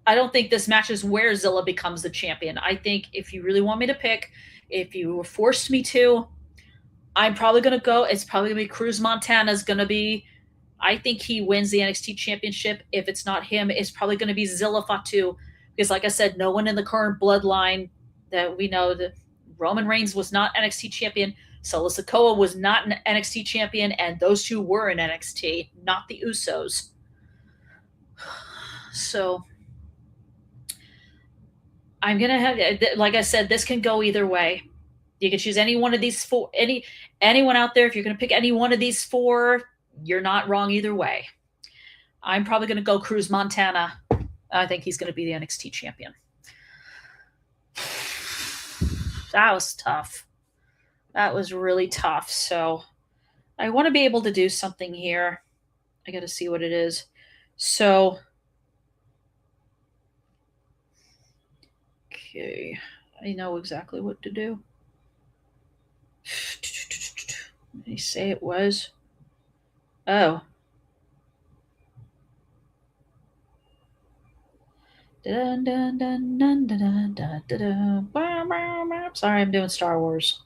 I don't think this match is where Zilla becomes the champion, I think if you really want me to pick, if you forced me to, I'm probably going to go. It's probably going to be Cruz Montana's going to be. I think he wins the NXT championship. If it's not him, it's probably going to be Zilla Fatu. Because like I said, no one in the current bloodline that we know, that Roman Reigns was not NXT champion. Solo Sikoa was not an NXT champion. And those two were in NXT, not the Usos. So I'm going to have, like I said, this can go either way. You can choose any one of these four, anyone out there. If you're going to pick any one of these four, you're not wrong either way. I'm probably going to go Cruz Montana. I think he's going to be the NXT champion. That was tough. That was really tough. So I want to be able to do something here. I got to see what it is. So, okay. I know exactly what to do. Did he say it was? Oh. Dun, dun, dun, dun, dun, dun, dun, dun, dun. Sorry, I'm doing Star Wars.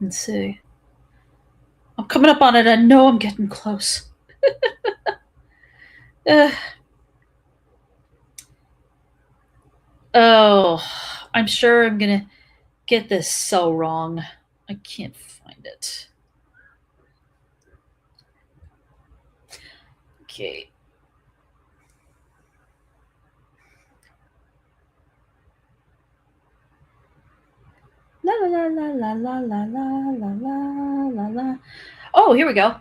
Let's see. I'm coming up on it. I know I'm getting close. Oh, I'm sure I'm going to get this so wrong. I can't find it. Okay. La la la la la la la la la la. Oh, here we go.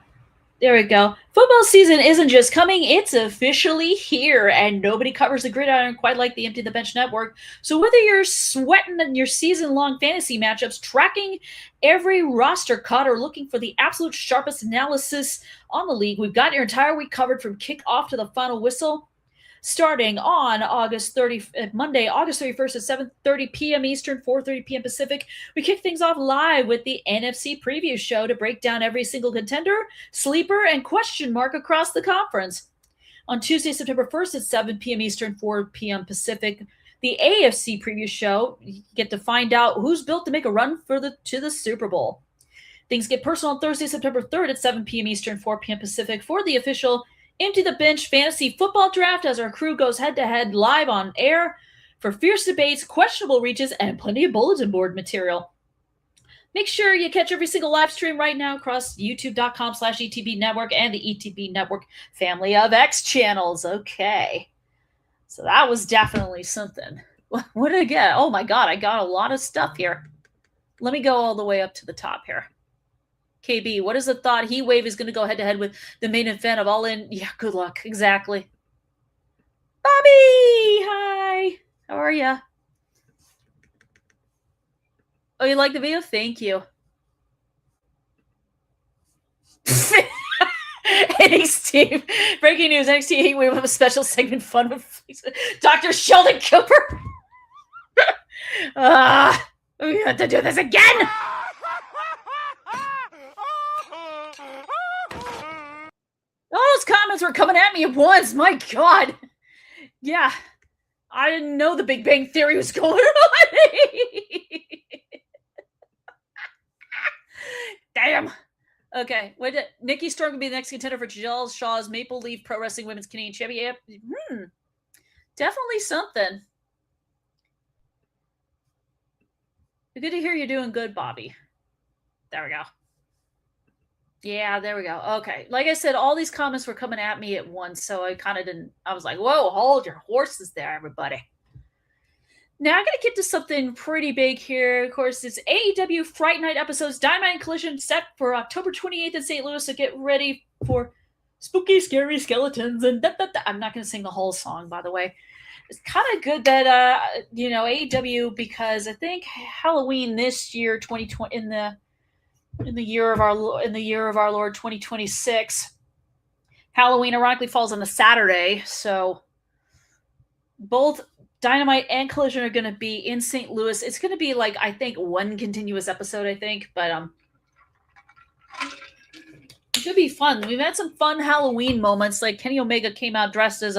There we go. Football season isn't just coming, it's officially here, and nobody covers the gridiron quite like the Empty the Bench Network. So whether you're sweating in your season-long fantasy matchups, tracking every roster cut, or looking for the absolute sharpest analysis on the league, we've got your entire week covered from kickoff to the final whistle. Starting on Monday, August 31st at 7:30 p.m. Eastern, 4:30 p.m. Pacific, we kick things off live with the NFC Preview Show to break down every single contender, sleeper, and question mark across the conference. On Tuesday, September 1st at 7 p.m. Eastern, 4 p.m. Pacific, the AFC Preview Show, you get to find out who's built to make a run to the Super Bowl. Things get personal on Thursday, September 3rd at 7 p.m. Eastern, 4 p.m. Pacific for the official Empty the Bench Fantasy Football Draft, as our crew goes head-to-head live on air for fierce debates, questionable reaches, and plenty of bulletin board material. Make sure you catch every single live stream right now across youtube.com/ETB Network and the ETB Network family of X channels. Okay. So that was definitely something. What did I get? Oh my God, I got a lot of stuff here. Let me go all the way up to the top here. KB, what is the thought? Heatwave is going to go head-to-head with the main event of All In. Yeah, good luck. Exactly. Bobby! Hi. How are you? Oh, you like the video? Thank you. NXT. Breaking news. NXT Heatwave have a special segment fun with Dr. Sheldon Cooper. We have to do this again. All those comments were coming at me at once. My God. Yeah. I didn't know the Big Bang Theory was going on. Damn. Okay. Wait, Nikki Storm could be the next contender for Giselle Shaw's Maple Leaf Pro Wrestling Women's Canadian Champion. Definitely something. Good to hear you're doing good, Bobby. There we go. Yeah, there we go. Okay. Like I said, all these comments were coming at me at once, so I kind of didn't. I was like, whoa, hold your horses there, everybody. Now I'm going to get to something pretty big here. Of course, it's AEW Fright Night episodes, Dynamite and Collision set for October 28th in St. Louis, so get ready for spooky, scary skeletons and da, da, da. I'm not going to sing the whole song, by the way. It's kind of good that AEW, because I think Halloween this year, 2020, in the year of our Lord 2026, Halloween ironically falls on a Saturday, so both Dynamite and Collision are going to be in St. Louis. It's going to be like, I think, one continuous episode, I think, but it should be fun. We've had some fun Halloween moments, like Kenny Omega came out dressed as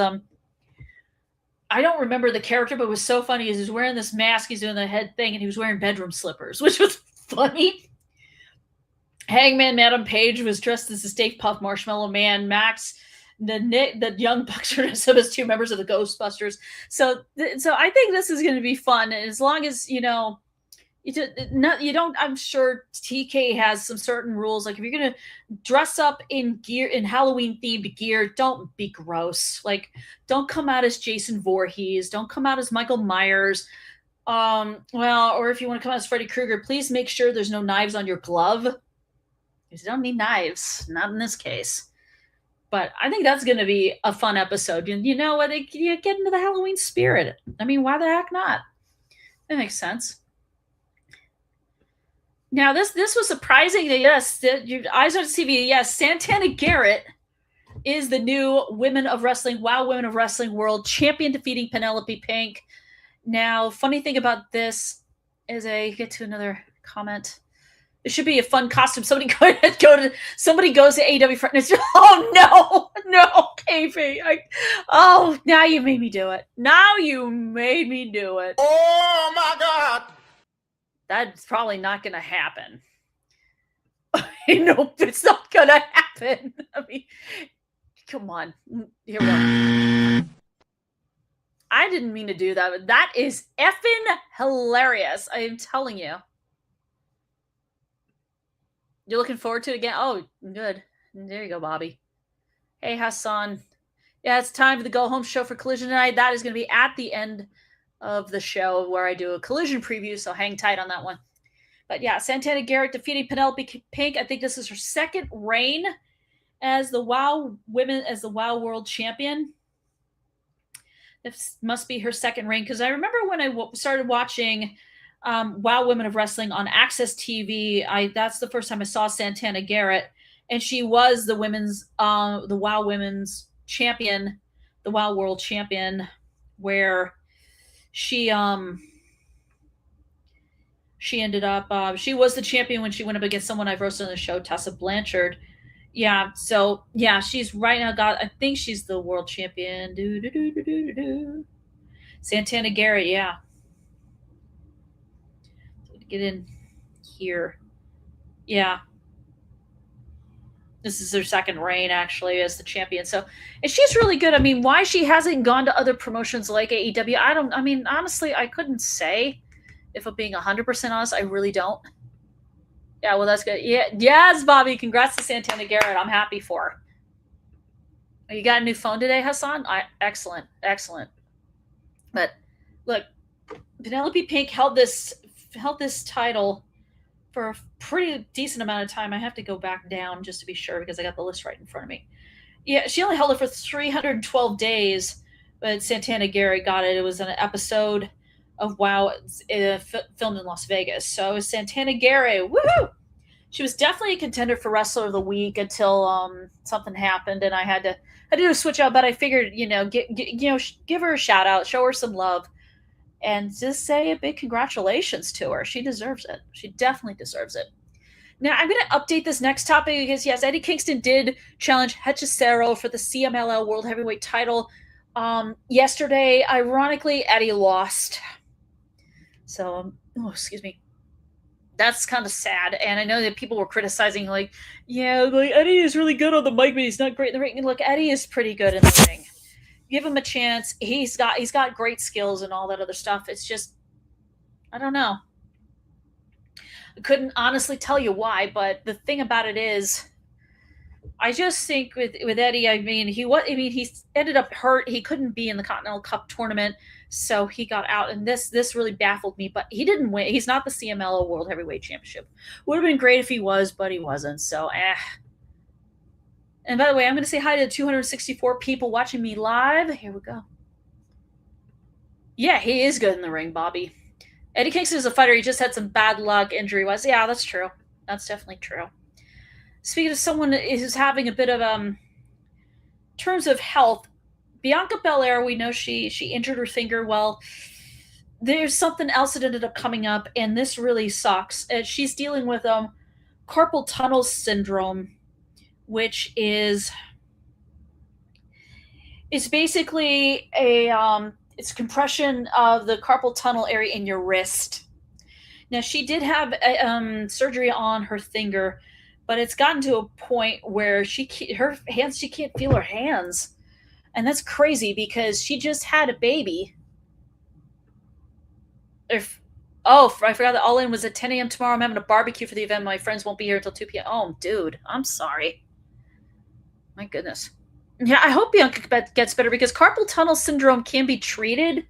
I don't remember the character, but it was so funny. He was wearing this mask, he's doing the head thing, and he was wearing bedroom slippers, which was funny. Hangman Madam Page was dressed as the Stay Puft Marshmallow Man. Max, the Young Bucks are dressed up as two members of the Ghostbusters. So I think this is going to be fun. And as long as, you don't, I'm sure TK has some certain rules. Like if you're going to dress up in Halloween themed gear, don't be gross. Like don't come out as Jason Voorhees. Don't come out as Michael Myers. Or if you want to come out as Freddy Krueger, please make sure there's no knives on your glove. You don't need knives, not in this case. But I think that's going to be a fun episode. You know what? You get into the Halloween spirit. I mean, why the heck not? That makes sense. Now, this was surprising. Yes, your eyes on TV. Yes, Santana Garrett is the new WOW Women of Wrestling World Champion, defeating Penelope Pink. Now, funny thing about this is I get to another comment. It should be a fun costume. Somebody goes to AEW front and it's just, oh no, Avery. Now you made me do it. Oh my God. That's probably not going to happen. Nope, it's not going to happen. I mean, come on. Here we go. I didn't mean to do that, but that is effing hilarious. I am telling you. You're looking forward to it again? Oh, good. There you go, Bobby. Hey, Hassan. Yeah, it's time for the go-home show for Collision tonight. That is going to be at the end of the show where I do a Collision preview, so hang tight on that one. But yeah, Santana Garrett defeating Penelope Pink. I think this is her second reign as the WOW World Champion. This must be her second reign, because I remember when I started watching WOW Women of Wrestling on Access TV, that's the first time I saw Santana Garrett, and she was the WOW Women's Champion, the WOW World Champion, where she ended up she was the champion when she went up against someone I've roasted on the show, Tessa Blanchard. Yeah, so yeah, she's right now I think she's the world champion. Santana Garrett, yeah. Get in here. Yeah. This is her second reign, actually, as the champion. So, and she's really good. I mean, why she hasn't gone to other promotions like AEW, honestly, I couldn't say. If I'm being 100% honest, I really don't. Yeah, well, that's good. Yeah, yes, Bobby. Congrats to Santana Garrett. I'm happy for her. Oh, you got a new phone today, Hassan? Excellent. But, look, Penelope Pink held this title for a pretty decent amount of time. I have to go back down just to be sure because I got the list right in front of me. Yeah, she only held it for 312 days, but Santana Garrett got it. It was an episode of WOW filmed in Las Vegas. So Santana Garrett, woohoo! She was definitely a contender for Wrestler of the Week until something happened and I had to do a switch out. But I figured, give her a shout out, show her some love. And just say a big congratulations to her. She deserves it. She definitely deserves it. Now, I'm going to update this next topic because, yes, Eddie Kingston did challenge Hechicero for the CMLL World Heavyweight title. Yesterday, ironically, Eddie lost. So, excuse me. That's kind of sad. And I know that people were criticizing, Eddie is really good on the mic, but he's not great in the ring. And look, Eddie is pretty good in the ring. Give him a chance. He's got great skills and all that other stuff. It's just, I don't know. I couldn't honestly tell you why, but the thing about it is, I just think with Eddie, he ended up hurt. He couldn't be in the Continental Cup tournament, so he got out. And this really baffled me. But he didn't win. He's not the CMLL World Heavyweight Championship. Would have been great if he was, but he wasn't. So And by the way, I'm going to say hi to 264 people watching me live. Here we go. Yeah, he is good in the ring, Bobby. Eddie Kingston is a fighter. He just had some bad luck injury-wise. Yeah, that's true. That's definitely true. Speaking of someone who's having a bit of terms of health, Bianca Belair, we know she injured her finger. Well, there's something else that ended up coming up, and this really sucks. She's dealing with carpal tunnel syndrome, which is it's basically it's compression of the carpal tunnel area in your wrist. Now, she did have surgery on her finger, but it's gotten to a point where she can't feel her hands. And that's crazy because she just had a baby. I forgot that All In was at 10 a.m. tomorrow. I'm having a barbecue for the event. My friends won't be here until 2 p.m. Oh, dude, I'm sorry. My goodness. Yeah, I hope Bianca gets better because carpal tunnel syndrome can be treated,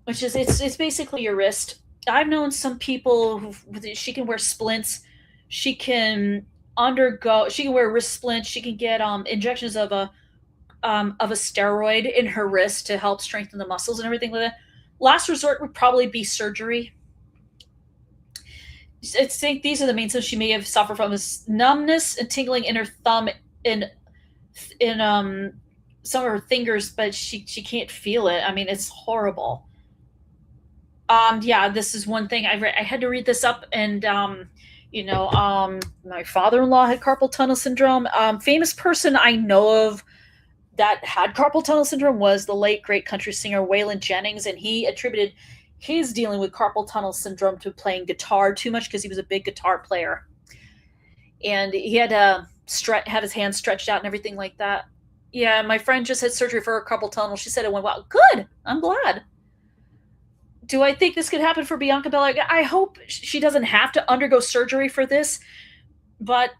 which is it's basically your wrist. I've known some people she can wear splints. She can wear wrist splints. She can get injections of a steroid in her wrist to help strengthen the muscles and everything like that. Last resort would probably be surgery. I think these are the main symptoms she may have suffered from: is numbness and tingling in her thumb in some of her fingers, but she can't feel it. I mean, it's horrible. Yeah, this is one thing I had to read this up, and my father-in-law had carpal tunnel syndrome. Famous person I know of that had carpal tunnel syndrome was the late great country singer Waylon Jennings, and he attributed his dealing with carpal tunnel syndrome to playing guitar too much because he was a big guitar player, and he had to have his hands stretched out and everything like that. Yeah, my friend just had surgery for her carpal tunnel. She said it went well. Good. I'm glad. Do I think this could happen for Bianca Belair? I hope she doesn't have to undergo surgery for this, but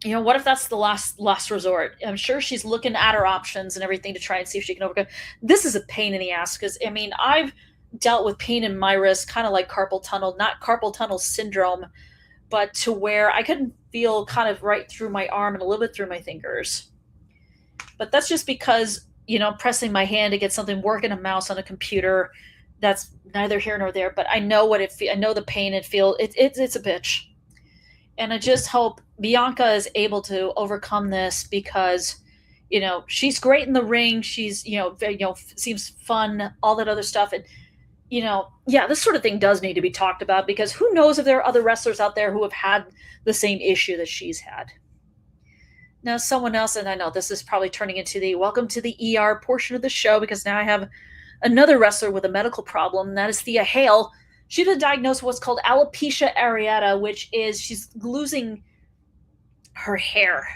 what if that's the last resort? I'm sure she's looking at her options and everything to try and see if she can overcome. This is a pain in the ass because, I mean, I've dealt with pain in my wrist, kind of like carpal tunnel, not carpal tunnel syndrome, but to where I couldn't feel kind of right through my arm and a little bit through my fingers. But that's just because, pressing my hand to get something working, a mouse on a computer, that's neither here nor there. But I know what I know the pain and feel. It's a bitch. And I just hope Bianca is able to overcome this because, she's great in the ring. She's, seems fun, all that other stuff. And, this sort of thing does need to be talked about because who knows if there are other wrestlers out there who have had the same issue that she's had. Now, someone else, and I know this is probably turning into the welcome to the ER portion of the show because now I have another wrestler with a medical problem, and that is Thea Hale. She's been diagnosed with what's called alopecia areata, which is she's losing her hair.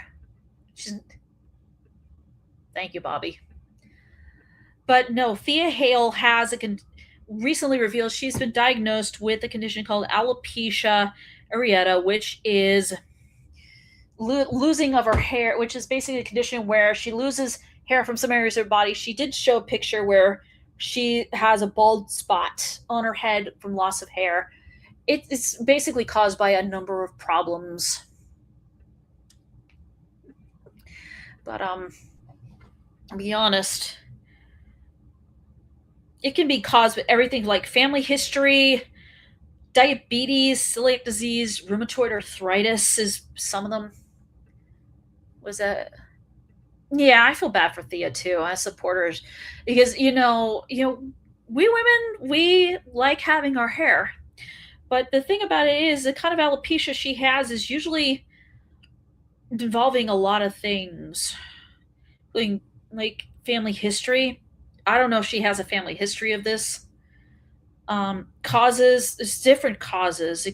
Thank you, Bobby. But no, Thea Hale has recently revealed she's been diagnosed with a condition called alopecia areata, which is losing of her hair, which is basically a condition where she loses hair from some areas of her body. She did show a picture where she has a bald spot on her head from loss of hair. It's basically caused by a number of problems. But I'll be honest, it can be caused with everything like family history, diabetes, celiac disease, rheumatoid arthritis is some of them. Was that? Yeah, I feel bad for Thea too. I support her because we women, we like having our hair, but the thing about it is the kind of alopecia she has is usually involving a lot of things, including like family history. I don't know if she has a family history of this. Causes, there's different causes.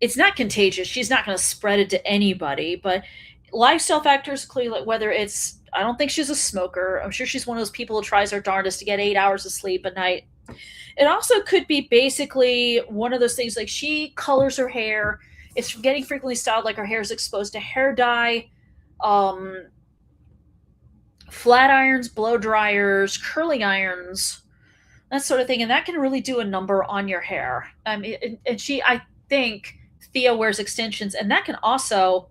It's not contagious. She's not going to spread it to anybody, but lifestyle factors, clearly, whether it's, I don't think she's a smoker. I'm sure she's one of those people who tries her darndest to get 8 hours of sleep a night. It also could be basically one of those things like she colors her hair. It's getting frequently styled like her hair is exposed to hair dye, flat irons, blow dryers, curling irons, that sort of thing. And that can really do a number on your hair. I think Thea wears extensions, and that can also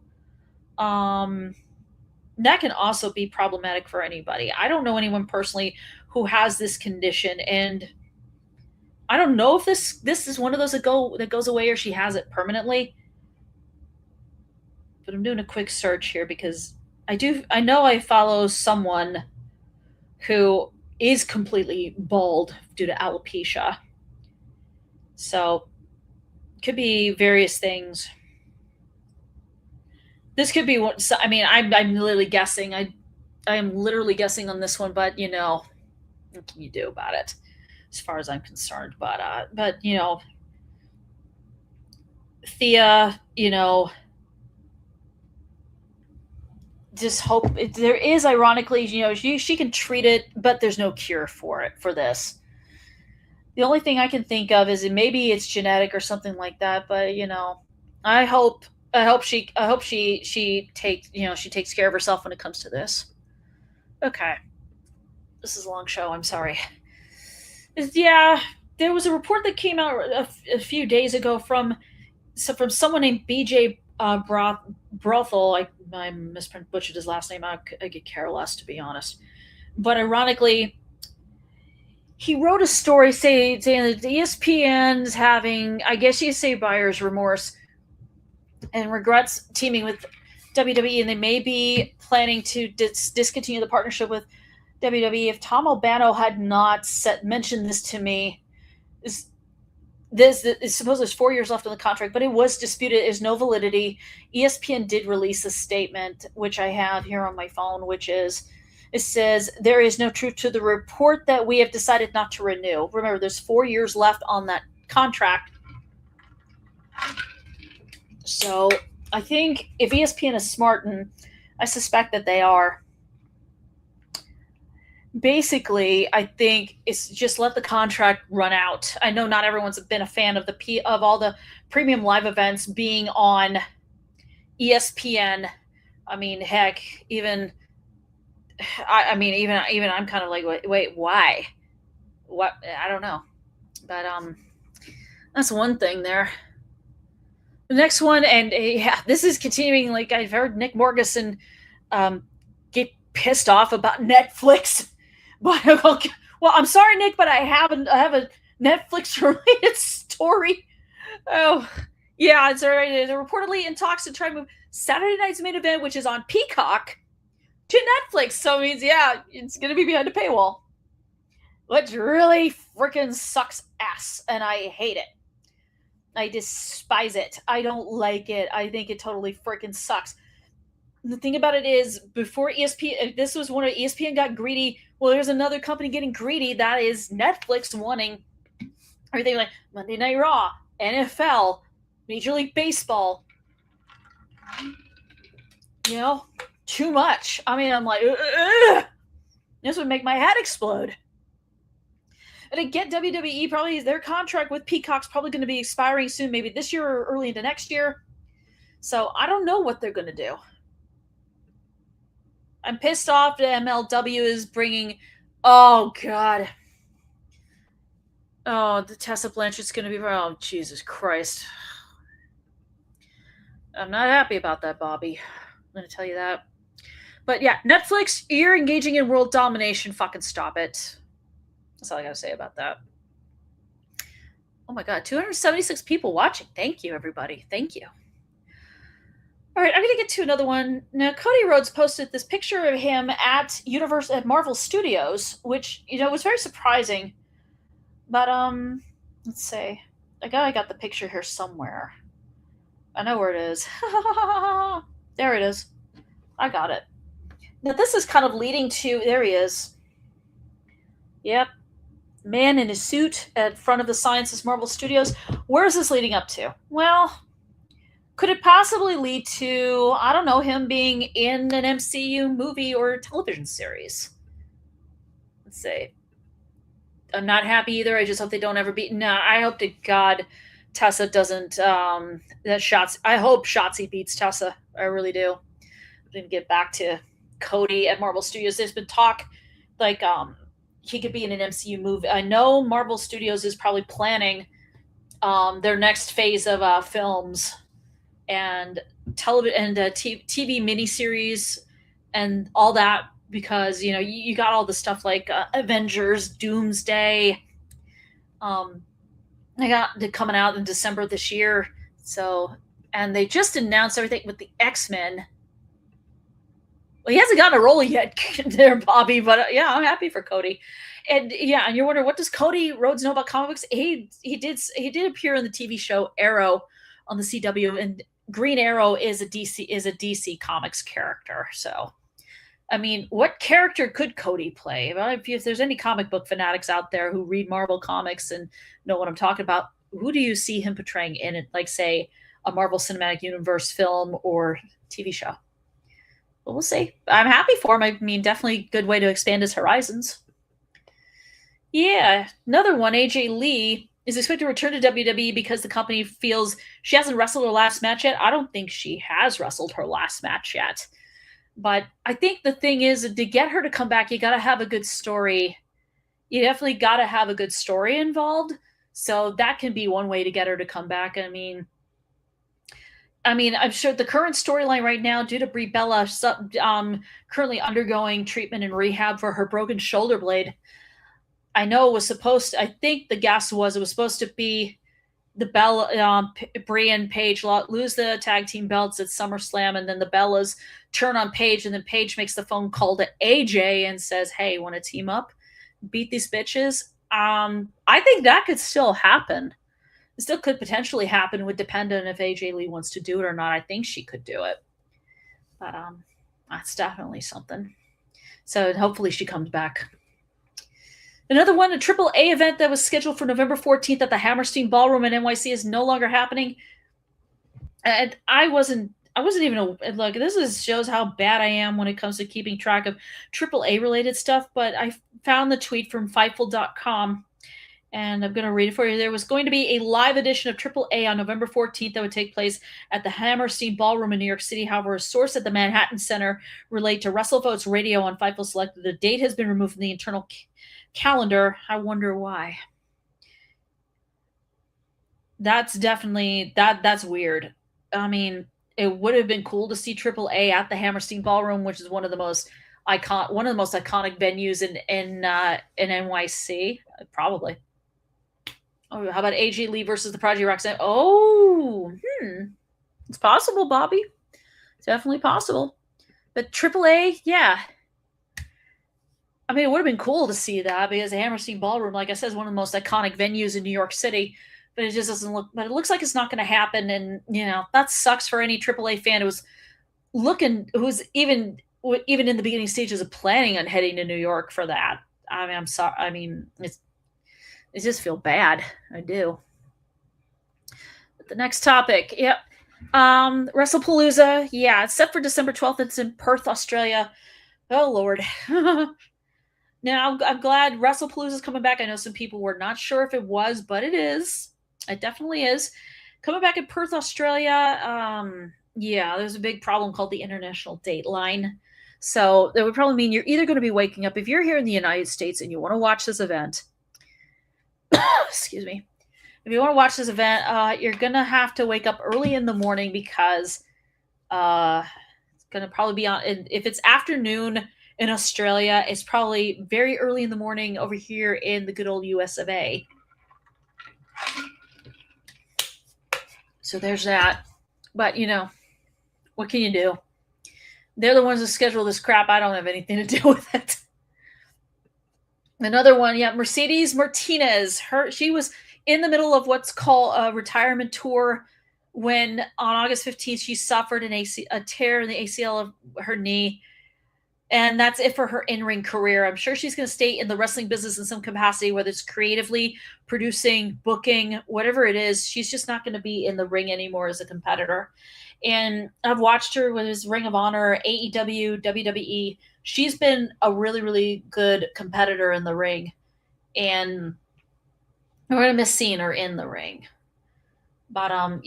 That can also be problematic for anybody. I don't know anyone personally who has this condition, and I don't know if this is one of those that goes away or she has it permanently. But I'm doing a quick search here because I know I follow someone who is completely bald due to alopecia. So could be various things. This could be what I mean. I'm literally guessing. I am literally guessing on this one, but what can you do about it? As far as I'm concerned, but Thea, just hope there is, ironically, she can treat it, but there's no cure for this. The only thing I can think of is maybe it's genetic or something like that, but I hope she takes care of herself when it comes to this. Okay. This is a long show, I'm sorry. Yeah, there was a report that came out a few days ago from someone named BJ Brothel. I butchered his last name. I could care less, to be honest. But ironically, he wrote a story saying that the ESPN's having, I guess you say, buyer's remorse and regrets teaming with WWE, and they may be planning to discontinue the partnership with WWE. If Tom Albano had not mentioned this to me, this suppose there's 4 years left on the contract, but it was disputed. There's no validity. ESPN did release a statement, which I have here on my phone, it says, there is no truth to the report that we have decided not to renew. Remember, there's 4 years left on that contract. So I think if ESPN is smart, and I suspect that they are, basically, I think it's just let the contract run out. I know not everyone's been a fan of of all the premium live events being on ESPN. I mean, heck, even I'm kind of like, wait, why? What? I don't know. But that's one thing there. The next one, and yeah, this is continuing. Like, I've heard Nick Morgeson get pissed off about Netflix. But well, I'm sorry, Nick, but I have a Netflix related story. Oh, yeah, it's alright. They're reportedly in talks to try to move Saturday night's main event, which is on Peacock, to Netflix. So it means, yeah, it's going to be behind a paywall, which really freaking sucks ass, and I hate it. I despise it. I don't like it. I think it totally freaking sucks. The thing about it is, before ESPN, this was when ESPN got greedy. Well, there's another company getting greedy. That is Netflix wanting everything like Monday Night Raw, NFL, Major League Baseball. Too much. I mean, I'm like, ugh. This would make my head explode. And again, WWE, probably their contract with Peacock's probably going to be expiring soon, maybe this year or early into next year. So I don't know what they're going to do. I'm pissed off that MLW is bringing, oh God. Oh, the Tessa Blanchard's going to be, oh Jesus Christ. I'm not happy about that, Bobby. I'm going to tell you that. But yeah, Netflix, you're engaging in world domination. Fucking stop it. That's all I got to say about that. Oh my God, 276 people watching. Thank you, everybody. Thank you. All right, I'm going to get to another one. Now, Cody Rhodes posted this picture of him at Marvel Studios, which, was very surprising. But, let's see. I got the picture here somewhere. I know where it is. There it is. I got it. Now, this is kind of leading to, there he is. Yep. Man in his suit at front of the Sciences Marvel Studios. Where is this leading up to? Well, could it possibly lead to, I don't know, him being in an MCU movie or television series? Let's see. I'm not happy either. I just hope they don't ever beat. No, I hope to God Tessa doesn't. I hope Shotzi beats Tessa. I really do. I'm going to get back to Cody at Marvel Studios. There's been talk like he could be in an MCU movie. I know Marvel Studios is probably planning their next phase of films. And television and TV miniseries and all that, because you got all the stuff like Avengers, Doomsday. They got coming out in December this year. So, and they just announced everything with the X-Men. Well, he hasn't gotten a role yet there, Bobby, but yeah, I'm happy for Cody. And yeah, and you're wondering, what does Cody Rhodes know about comic books? He did appear in the TV show Arrow on the CW, and Green Arrow is a DC Comics character. So, I mean, what character could Cody play? Well, if there's any comic book fanatics out there who read Marvel comics and know what I'm talking about, who do you see him portraying in it? Like, say, a Marvel Cinematic Universe film or TV show? But we'll see. I'm happy for him. I mean, definitely a good way to expand his horizons. Yeah, another one, AJ Lee is expected to return to WWE because the company feels she hasn't wrestled her last match yet. I don't think she has wrestled her last match yet. But I think the thing is, to get her to come back, you got to have a good story. You definitely got to have a good story involved. So that can be one way to get her to come back. I mean, I'm sure the current storyline right now, due to Brie Bella currently undergoing treatment and rehab for her broken shoulder blade, I know it was supposed to, I think the guess was it was supposed to be the Bella, Brie and Paige lose the tag team belts at SummerSlam, and then the Bellas turn on Paige, and then Paige makes the phone call to AJ and says, hey, want to team up? Beat these bitches? I think that could still happen. It still could potentially happen, would depend on if AJ Lee wants to do it or not. I think she could do it. But that's definitely something. So hopefully she comes back. Another one, a AAA event that was scheduled for November 14th at the Hammerstein Ballroom in NYC is no longer happening. And I wasn't even, look, shows how bad I am when it comes to keeping track of AAA related stuff, but I found the tweet from Fightful.com, and I'm going to read it for you. There was going to be a live edition of AAA on November 14th that would take place at the Hammerstein Ballroom in New York City. However, a source at the Manhattan Center relayed to WrestleVotes Radio on Fightful Select that the date has been removed from the internal calendar. I wonder why. That's definitely, that's weird. I mean, it would have been cool to see AAA at the Hammerstein Ballroom, which is one of the most iconic venues in NYC, probably. Oh, how about AJ Lee versus the Project Roxanne? Oh, it's possible, Bobby. It's definitely possible. But AAA, yeah. I mean, it would have been cool to see that, because the Hammerstein Ballroom, like I said, is one of the most iconic venues in New York City. But it just doesn't look. But it looks like it's not going to happen, and that sucks for any AAA fan who's even in the beginning stages of planning on heading to New York for that. I mean, I'm sorry. I mean, I just feel bad. I do. But the next topic, yep. WrestlePalooza, yeah, it's set for December 12th. It's in Perth, Australia. Oh, Lord. Now, I'm glad WrestlePalooza is coming back. I know some people were not sure if it was, but it is. It definitely is. Coming back in Perth, Australia, yeah, there's a big problem called the International Dateline. So that would probably mean you're either going to be waking up, if you're here in the United States and you want to watch this event, excuse me, if you want to watch this event, you're going to have to wake up early in the morning, because it's going to probably be on, if it's afternoon in Australia, it's probably very early in the morning over here in the good old US of A. So there's that. But, what can you do? They're the ones that schedule this crap. I don't have anything to do with it. Another one, yeah, Mercedes Martinez. She was in the middle of what's called a retirement tour when on August 15th she suffered a tear in the ACL of her knee. And that's it for her in-ring career. I'm sure she's going to stay in the wrestling business in some capacity, whether it's creatively, producing, booking, whatever it is. She's just not going to be in the ring anymore as a competitor. And I've watched her with his Ring of Honor, AEW, WWE. She's been a really, really good competitor in the ring. And we're going to miss seeing her in the ring. But, all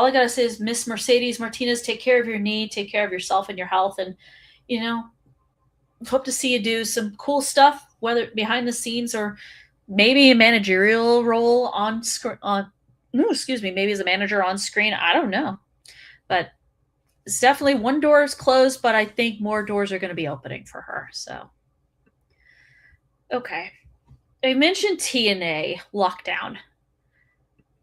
I got to say is, Miss Mercedes Martinez, take care of your knee, take care of yourself and your health. And, hope to see you do some cool stuff, whether behind the scenes or maybe a managerial role on screen. Maybe as a manager on screen. I don't know. But it's definitely one door is closed, but I think more doors are going to be opening for her. So, okay. I mentioned TNA Lockdown.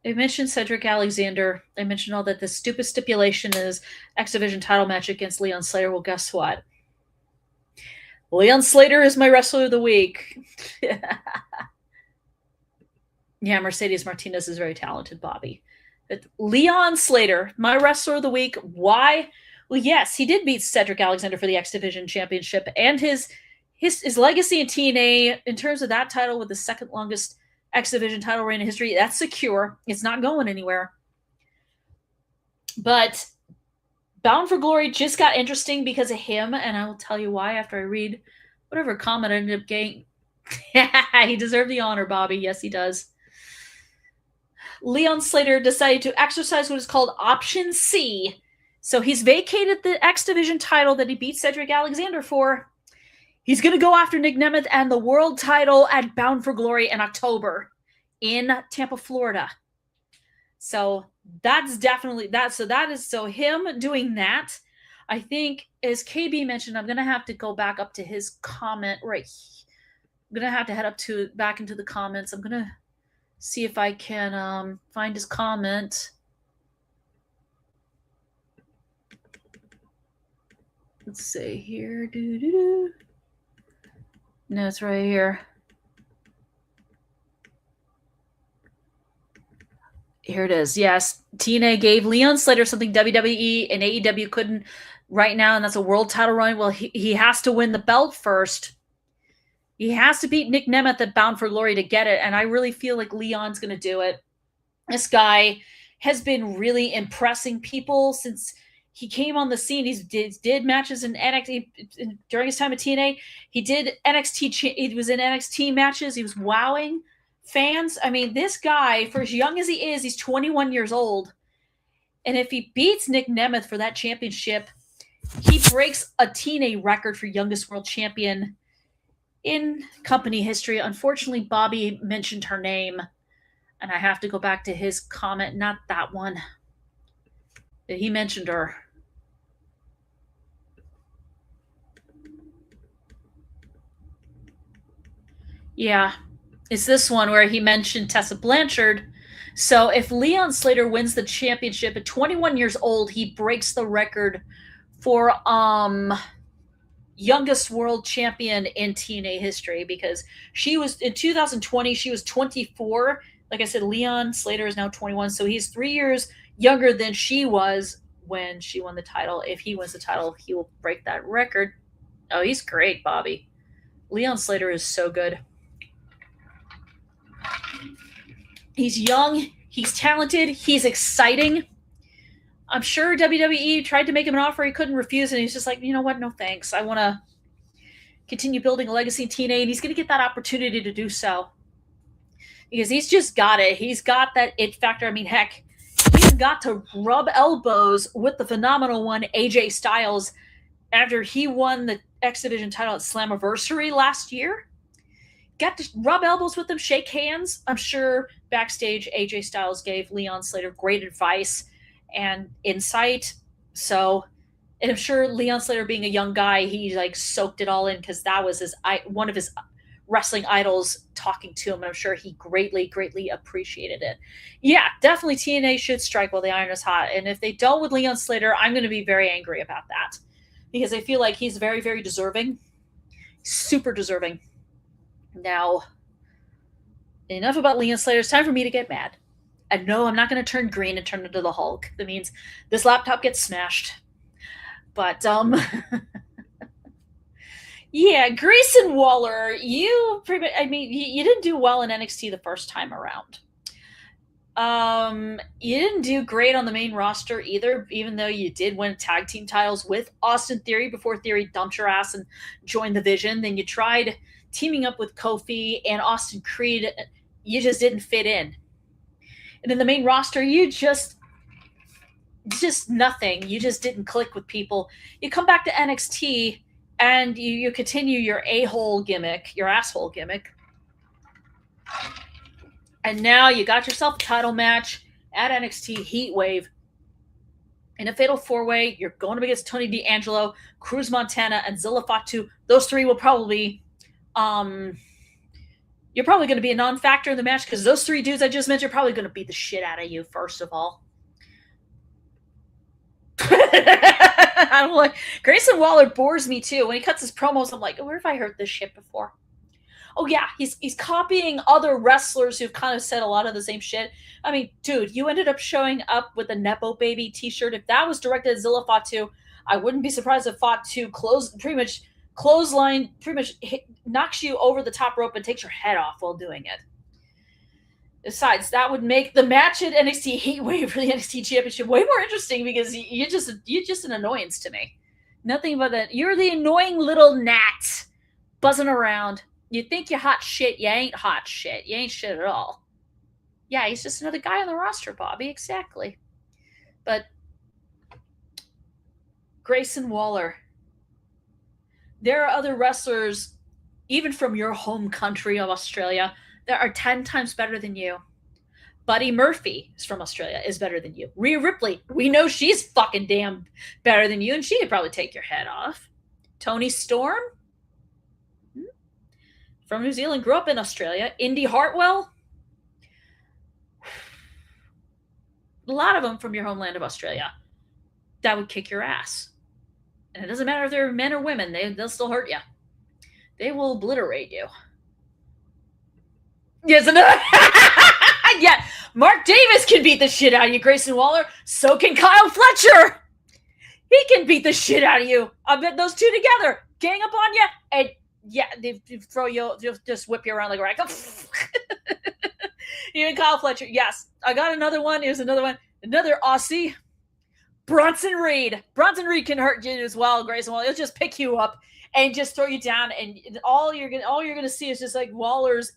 I mentioned Cedric Alexander. I mentioned all that the stupid stipulation is X Division title match against Leon Slater. Well, guess what? Leon Slater is my wrestler of the week. Yeah, Mercedes Martinez is very talented, Bobby. But Leon Slater, my wrestler of the week. Why? Well, yes, he did beat Cedric Alexander for the X Division Championship, and his legacy in TNA in terms of that title with the second longest X Division title reign in history, that's secure. It's not going anywhere. But Bound for Glory just got interesting because of him, and I will tell you why after I read whatever comment I ended up getting. He deserved the honor, Bobby. Yes, he does. Leon Slater decided to exercise what is called Option C. So he's vacated the X Division title that he beat Cedric Alexander for. He's going to go after Nick Nemeth and the world title at Bound for Glory in October in Tampa, Florida. So that's definitely that. So him doing that, I think, as KB mentioned, I'm going to have to go back up to his comment right here. I'm going to have to head back into the comments. I'm going to see if I can find his comment. Let's see here. No, it's right here. Here it is. Yes, TNA gave Leon Slater something WWE and AEW couldn't right now, and that's a world title run. Well, he has to win the belt first. He has to beat Nick Nemeth at Bound for Glory to get it, and I really feel like Leon's going to do it. This guy has been really impressing people since he came on the scene. He did matches in NXT during his time at TNA. He did NXT. He was in NXT matches. He was wowing fans. I mean, this guy, for as young as he is, he's 21 years old. And if he beats Nick Nemeth for that championship, he breaks a TNA record for youngest world champion in company history. Unfortunately, Bobby mentioned her name, and I have to go back to his comment. Not that one. He mentioned her. Yeah, it's this one where he mentioned Tessa Blanchard. So if Leon Slater wins the championship at 21 years old, he breaks the record for youngest world champion in TNA history, because she was in 2020, she was 24. Like I said, Leon Slater is now 21, so he's 3 years younger than she was when she won the title. If he wins the title, he will break that record. Oh, he's great, Bobby. Leon Slater is so good. He's young, he's talented, he's exciting. I'm sure WWE tried to make him an offer he couldn't refuse, and he's just like, you know what, no thanks. I want to continue building a legacy in TNA, and he's going to get that opportunity to do so. Because he's just got it. He's got that it factor. I mean, heck, he's got to rub elbows with the phenomenal one, AJ Styles, after he won the X Division title at Slammiversary last year. Got to rub elbows with him, shake hands. I'm sure backstage AJ Styles gave Leon Slater great advice and insight. So, and I'm sure Leon Slater, being a young guy, he like soaked it all in, because that was one of his wrestling idols talking to him. And I'm sure he greatly appreciated it. Yeah, definitely TNA should strike while the iron is hot. And if they don't with Leon Slater, I'm going to be very angry about that, because I feel like he's very, very deserving. Super deserving. Now, enough about Leon Slater. It's time for me to get mad. And no, I'm not going to turn green and turn into the Hulk. That means this laptop gets smashed. But, yeah, Grayson Waller, you didn't do well in NXT the first time around. You didn't do great on the main roster either, even though you did win tag team titles with Austin Theory before Theory dumped your ass and joined the Vision. Then you tried teaming up with Kofi and Austin Creed. You just didn't fit in. And in the main roster, you just nothing. You just didn't click with people. You come back to NXT and you continue your a-hole gimmick, your asshole gimmick. And now you got yourself a title match at NXT Heatwave. In a fatal four-way, you're going up against Tony D'Angelo, Cruz Montana, and Zilla Fatu. Those three will probably, you're probably going to be a non-factor in the match because those three dudes I just mentioned are probably going to beat the shit out of you, first of all. I'm like, Grayson Waller bores me too. When he cuts his promos, I'm like, where have I heard this shit before? Oh yeah, he's copying other wrestlers who've kind of said a lot of the same shit. I mean, dude, you ended up showing up with a Nepo Baby t-shirt. If that was directed at Zilla Fatu, I wouldn't be surprised if Fatu knocks you over the top rope and takes your head off while doing it. Besides, that would make the match at NXT Heatwave for the NXT Championship way more interesting because you're just an annoyance to me. Nothing but that. You're the annoying little gnat buzzing around. You think you're hot shit. You ain't hot shit. You ain't shit at all. Yeah, he's just another guy on the roster, Bobby. Exactly. But Grayson Waller. There are other wrestlers, even from your home country of Australia, that are 10 times better than you. Buddy Murphy is from Australia, is better than you. Rhea Ripley, we know she's fucking damn better than you, and she could probably take your head off. Tony Storm, from New Zealand, grew up in Australia. Indy Hartwell, a lot of them from your homeland of Australia, that would kick your ass. And it doesn't matter if they're men or women, they'll still hurt you. They will obliterate you. Yes, yeah, Mark Davis can beat the shit out of you, Grayson Waller. So can Kyle Fletcher. He can beat the shit out of you. I bet those two together gang up on you, and yeah, they throw you, just whip you around like a rag. Even Kyle Fletcher. Yes, I got another one. Here's another one. Another Aussie, Bronson Reed. Bronson Reed can hurt you as well, Grayson Waller. He'll just pick you up and just throw you down, and all you're gonna see is just like Waller's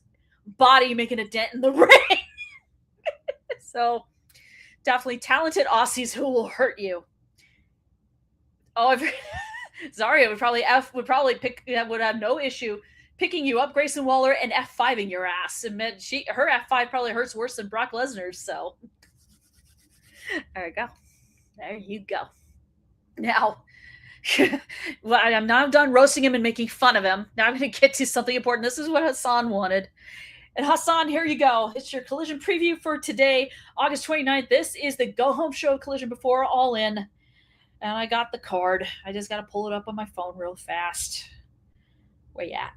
body making a dent in the ring. So definitely talented Aussies who will hurt you. Oh, Zarya would have no issue picking you up, Grayson Waller, and F5ing your ass. And her F5 probably hurts worse than Brock Lesnar's. So there you go. There you go. Now, well, I'm now done roasting him and making fun of him. Now I'm going to get to something important. This is what Hassan wanted. And Hassan, here you go. It's your Collision preview for today, August 29th. This is the go-home show Collision Before All In. And I got the card. I just got to pull it up on my phone real fast. Where you at?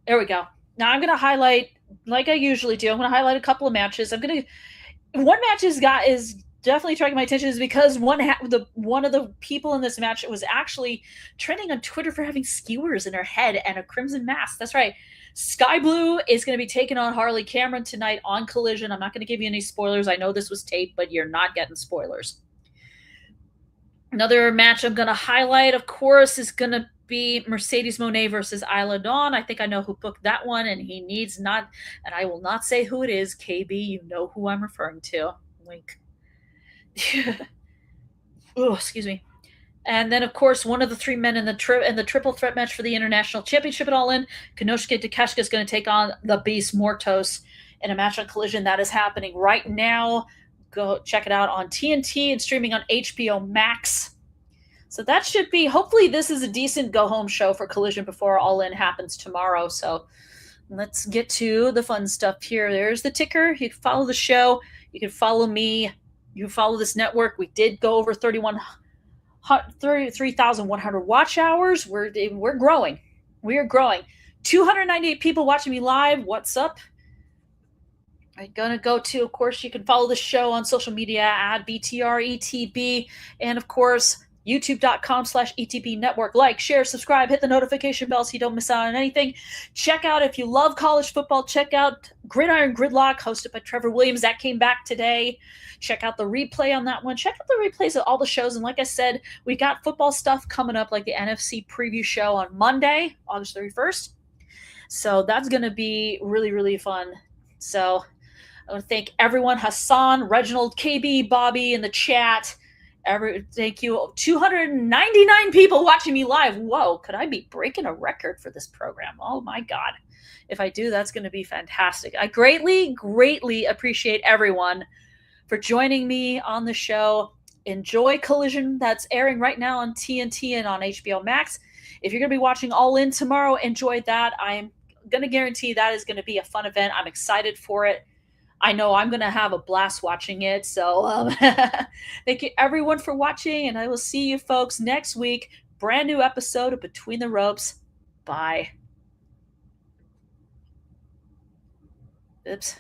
There we go. Now I'm going to highlight, like I usually do, I'm going to highlight a couple of matches. One match is definitely attracting my attention is because one of the people in this match was actually trending on Twitter for having skewers in her head and a crimson mask. That's right. Sky Blue is going to be taking on Harley Cameron tonight on Collision. I'm not going to give you any spoilers. I know this was taped, but you're not getting spoilers. Another match I'm going to highlight, of course, is going to be Mercedes Moné versus Isla Dawn. I think I know who booked that one, and and I will not say who it is. KB, you know who I'm referring to. Wink. Oh, excuse me. And then, of course, one of the three men in the triple threat match for the International Championship at All In, Konosuke Takeshita, is going to take on the Beast Mortos in a match on Collision. That is happening right now. Go check it out on TNT and streaming on HBO Max. So that should be, hopefully this is a decent go-home show for Collision before All In happens tomorrow. So let's get to the fun stuff here. There's the ticker. You can follow the show. You can follow me. You can follow this network. We did go over 33,100 watch hours. We're growing. We are growing. 298 people watching me live. What's up? I'm going to go to, of course, you can follow the show on social media at BTRETB. And, of course, youtube.com/ETB network. Like, share, subscribe, hit the notification bell so you don't miss out on anything. Check out, if you love college football, check out Gridiron Gridlock, hosted by Trevor Williams. That came back today. Check out the replay on that one. Check out the replays of all the shows. And like I said, we got football stuff coming up, like the NFC preview show on Monday, August 31st. So that's going to be really, really fun. So I want to thank everyone, Hassan, Reginald, KB, Bobby in the chat. Thank you. 299 people watching me live. Whoa, could I be breaking a record for this program? Oh my God. If I do, that's going to be fantastic. I greatly, greatly appreciate everyone for joining me on the show. enjoy Collision that's airing right now on TNT and on HBO Max. If you're going to be watching All In tomorrow, enjoy that. I'm going to guarantee that is going to be a fun event. I'm excited for it. I know I'm going to have a blast watching it. So thank you everyone for watching, and I will see you folks next week. Brand new episode of Between the Ropes. Bye. Oops.